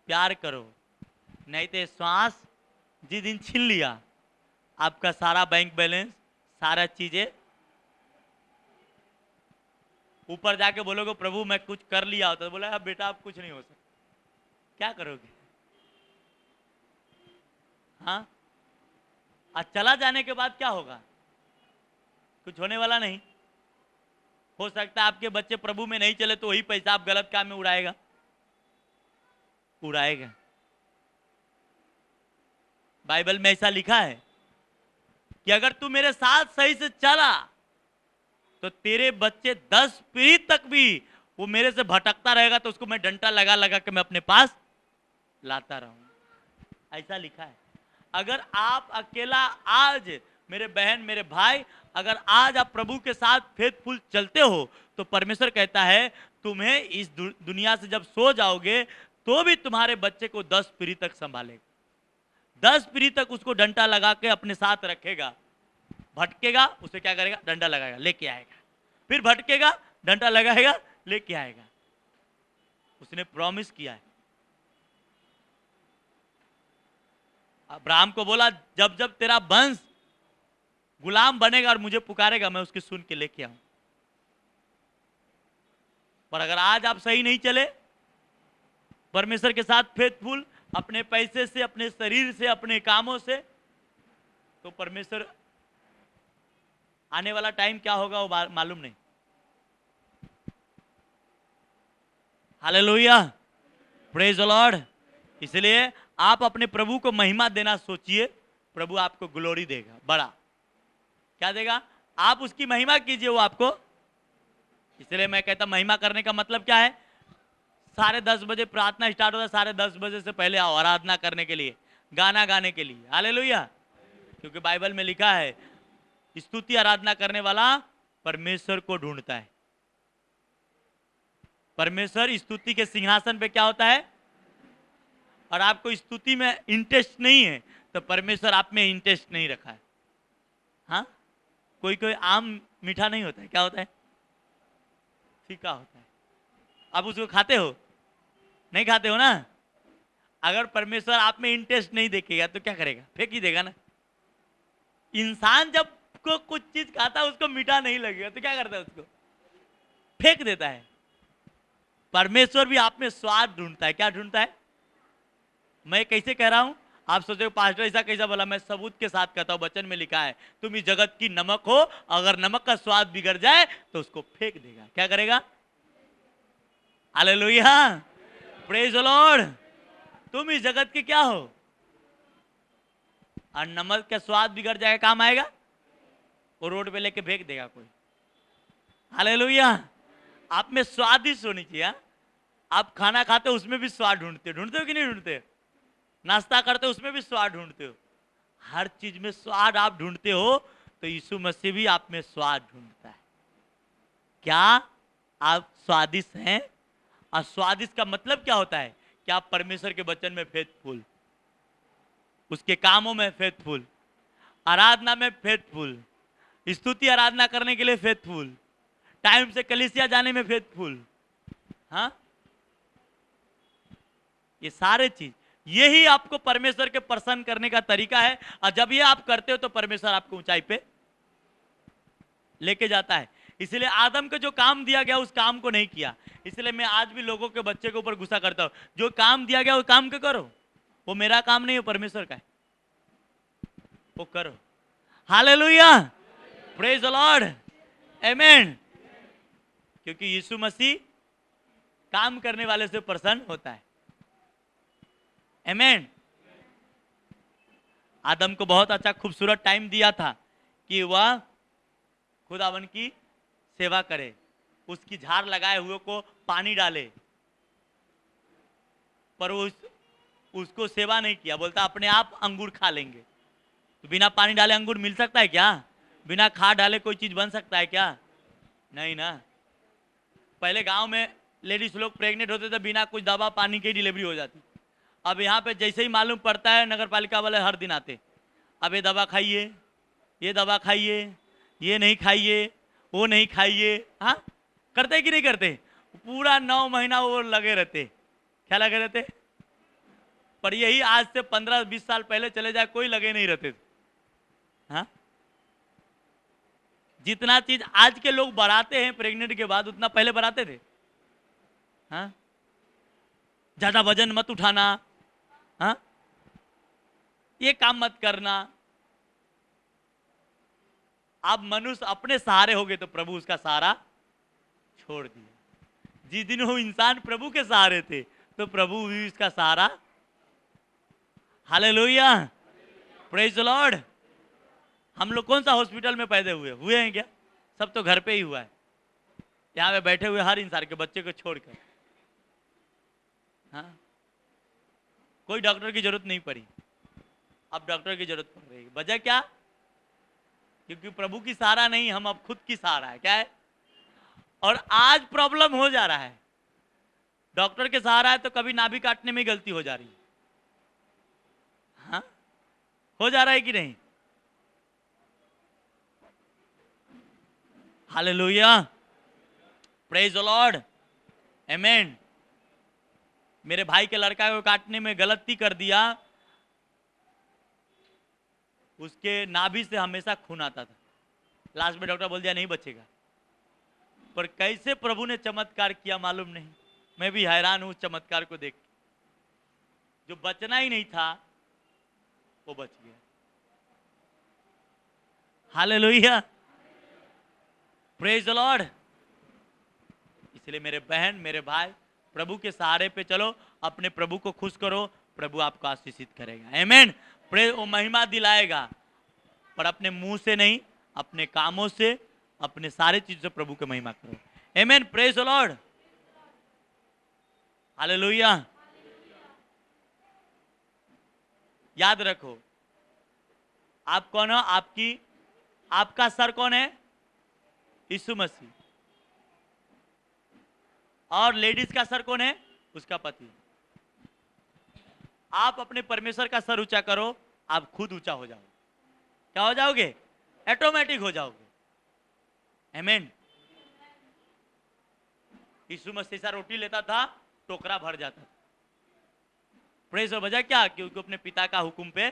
प्यार करो। नहीं तो श्वास जिस दिन छीन लिया, आपका सारा बैंक बैलेंस, सारा चीजें, ऊपर जाके बोलोगे प्रभु मैं कुछ कर लिया होता, तो बोला अब बेटा आप कुछ नहीं हो सकता। क्या करोगे? हाँ, आज चला जाने के बाद क्या होगा? कुछ होने वाला नहीं। हो सकता है आपके बच्चे प्रभु में नहीं चले तो वही पैसा आप गलत काम में उड़ाएगा। बाइबल में ऐसा लिखा है कि अगर तू मेरे साथ सही से चला तो तेरे बच्चे 10 पीढ़ी तक भी वो मेरे से भटकता रहेगा तो उसको मैं डंडा लगा लगा के मैं अपने पास लाता रहूं। ऐसा लिखा है। अगर आप अकेला आज, मेरे बहन, मेरे भाई, अगर आज आप प्रभु के साथ फेथफुल चलते हो तो परमेश्वर कहता है तुम्हें इस दुनिया से जब सो जाओगे तो भी तुम्हारे बच्चे को 10 पीढ़ी तक संभालेगा। 10 पीढ़ी तक उसको डंडा लगा के अपने साथ रखेगा। भटकेगा उसे क्या करेगा? डंडा लगाएगा, लेके आएगा। फिर भटकेगा, डंडा लगाएगा, लेके आएगा। उसने प्रॉमिस किया है। अब्राहम को बोला जब जब तेरा वंश गुलाम बनेगा और मुझे पुकारेगा मैं उसकी सुन के लेके आऊं। पर अगर आज आप सही नहीं चले परमेश्वर के साथ फेथफुल, अपने पैसे से, अपने शरीर से, अपने कामों से, तो परमेश्वर आने वाला टाइम क्या होगा वो मालूम नहीं। Hallelujah, praise the Lord. इसलिए आप अपने प्रभु को महिमा देना सोचिए, प्रभु आपको ग्लोरी देगा। बड़ा क्या देगा? आप उसकी महिमा कीजिए, वो आपको। इसलिए मैं कहता महिमा करने का मतलब क्या है? 10:30 बजे प्रार्थना स्टार्ट होता है, 10:30 बजे से पहले आओ आराधना करने के लिए, गाना गाने के लिए। हालेलुया। क्योंकि बाइबल में लिखा है स्तुति आराधना करने वाला परमेश्वर को ढूंढता है। परमेश्वर स्तुति के सिंहासन पे क्या होता है? और आपको स्तुति में इंटरेस्ट नहीं है तो परमेश्वर आप में इंटरेस्ट नहीं रखा है। हाँ, कोई कोई आम मीठा नहीं होता है, क्या होता है? फीका होता है। आप उसको खाते हो? नहीं खाते हो ना। अगर परमेश्वर आप में इंटरेस्ट नहीं देखेगा तो क्या करेगा? फेंक ही देगा ना। इंसान जब को कुछ चीज खाता है उसको मीठा नहीं लगेगा तो क्या करता है? उसको फेंक देता है। परमेश्वर भी आप में स्वाद ढूंढता है। क्या ढूंढता है? मैं कैसे कह रहा हूं? आप सोचो पास्टर ऐसा कैसा बोला? मैं सबूत के साथ कहता हूं, वचन में लिखा है तुम इस जगत की नमक हो, अगर नमक का स्वाद बिगड़ जाए तो उसको फेंक देगा। क्या करेगा? Hallelujah, praise the Lord. तुम इस जगत के क्या हो? और नमक का स्वाद बिगड़ जाएगा, काम आएगा? वो रोड पे लेके फेंक देगा कोई। हालेलुया। आप में स्वादिष्ट होनी चाहिए। आप खाना खाते हो उसमें भी स्वाद ढूंढते हो कि नहीं ढूंढते? नाश्ता करते हो उसमें भी स्वाद ढूंढते हो। हर चीज में स्वाद आप ढूंढते हो, तो यीशु मसीह भी आप में स्वाद ढूंढता है। क्या आप स्वादिष्ट हैं? और स्वादिष्ट का मतलब क्या होता है? कि आप परमेश्वर के वचन में फेथफुल, उसके कामों में फेथफुल, आराधना में फेथफुल, स्तुति आराधना करने के लिए फेथफुल, टाइम से कलीसिया जाने में फेथफुल। हाँ, ये सारे चीज, यही आपको परमेश्वर के प्रसन्न करने का तरीका है। और जब ये आप करते हो तो परमेश्वर आपको ऊंचाई पे लेके जाता है। इसलिए आदम को जो काम दिया गया उस काम को नहीं किया। इसलिए मैं आज भी लोगों के बच्चे के ऊपर गुस्सा करता हूं। जो काम दिया गया वो काम क्यों करो? वो मेरा काम नहीं, वो परमेश्वर का है, वो करो। हालेलुया, प्रेज द लॉर्ड, आमेन। क्योंकि यीशु मसीह काम करने वाले से प्रसन्न होता है। आमेन। आदम को बहुत अच्छा खूबसूरत टाइम दिया था कि वह खुदावन की सेवा करे, उसकी झाड़ लगाए हुए को पानी डाले, पर उसको सेवा नहीं किया। बोलता अपने आप अंगूर खा लेंगे। तो बिना पानी डाले अंगूर मिल सकता है क्या? बिना खाद डाले कोई चीज बन सकता है क्या? नहीं ना। पहले गांव में लेडीज लोग प्रेग्नेंट होते थे, बिना कुछ दवा पानी की डिलीवरी हो जाती। अब यहाँ पे जैसे ही मालूम पड़ता है, नगर पालिका वाले हर दिन आते, अब ये दवा खाइए, ये दवा खाइए, ये नहीं खाइए, वो नहीं खाइए। हाँ, करते कि नहीं करते? पूरा 9 महीना वो लगे रहते। क्या लगे रहते? पर यही आज से 15-20 साल पहले चले जाए, कोई लगे नहीं रहते। हाँ, जितना चीज आज के लोग बढ़ाते हैं प्रेग्नेंट के बाद, उतना पहले बढ़ाते थे। हाँ, ज्यादा वजन मत उठाना, हाँ, ये काम मत करना। आप मनुष्य अपने सहारे हो गए तो प्रभु उसका सहारा छोड़ दिया। जिस दिन वो इंसान प्रभु के सहारे थे तो प्रभु भी उसका सहारा। Hallelujah, praise the lord. हम लोग कौन सा हॉस्पिटल में पैदा हुए हैं क्या? सब तो घर पे ही हुआ है। यहाँ पे बैठे हुए हर इंसान के बच्चे को छोड़कर, हाँ, कोई डॉक्टर की जरूरत नहीं पड़ी। अब डॉक्टर की जरूरत पड़ रही है। वजह क्या? क्योंकि प्रभु की सहारा नहीं, हम अब खुद की सहारा है। क्या है? और आज प्रॉब्लम हो जा रहा है, डॉक्टर के सहारा है तो कभी नाभि काटने में गलती हो जा रही है। हाँ, हो जा रहा है कि नहीं? हालेलुया, प्रेज द लॉर्ड, आमेन। मेरे भाई के लड़का को काटने में गलती कर दिया, उसके नाभि से हमेशा खून आता था। लास्ट में डॉक्टर बोल दिया नहीं बचेगा। पर कैसे प्रभु ने चमत्कार किया मालूम नहीं। मैं भी हैरान हूं उस चमत्कार को देख। जो बचना ही नहीं था वो बच गया। Hallelujah, praise the Lord. इसलिए मेरे बहन, मेरे भाई, प्रभु के सहारे पे चलो, अपने प्रभु को खुश करो, प्रभु आपको आशीषित करेगा। आमेन। प्रेज, वो महिमा दिलाएगा, पर अपने मुंह से नहीं, अपने कामों से, अपने सारे चीजों से प्रभु की महिमा करो। आमेन, प्रेज द लॉर्ड, हालेलुया। याद रखो, आप कौन हो? आपका सर कौन है? यीशु मसीह। और लेडीज का सर कौन है? उसका पति। आप अपने परमेश्वर का सर ऊंचा करो, आप खुद ऊंचा हो जाओगे। क्या हो जाओगे? ऑटोमेटिक हो जाओगे। आमीन। यीशु मसीह सा रोटी लेता था, टोकरा भर जाता था। प्रेज और वजह क्या? क्योंकि अपने पिता का हुक्म पे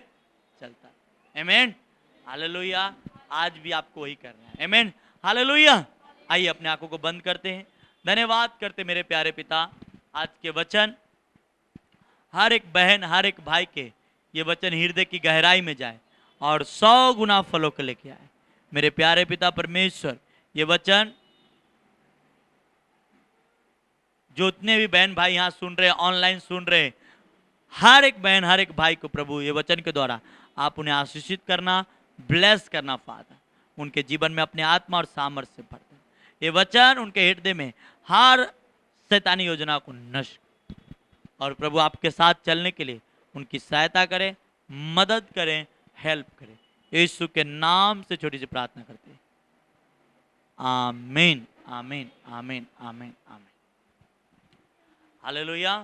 चलता है। आमीन, हालेलुया। आज भी आपको वही करना है। आमीन, हालेलुया। आइए अपने आंखों को बंद करते हैं। धन्यवाद करते मेरे प्यारे पिता, आज के वचन हर एक बहन, हर एक भाई के ये वचन हृदय की गहराई में जाए और 100 गुना फलों को लेके आए। मेरे प्यारे पिता परमेश्वर, ये वचन जो उतने भी बहन भाई यहाँ सुन रहे, ऑनलाइन सुन रहे, हर एक बहन, हर एक भाई को प्रभु ये वचन के द्वारा आप उन्हें आशीषित करना, ब्लेस करना फादर। उनके जीवन में अपने आत्मा और सामर्थ्य से भर दें। ये वचन उनके हृदय में हर शैतानी योजना को नष्ट, और प्रभु आपके साथ चलने के लिए उनकी सहायता करें, मदद करें, हेल्प करें। यीशु के नाम से छोटी सी प्रार्थना करते हैं। आमीन, आमीन, आमीन, आमीन, आमीन। हालेलुया।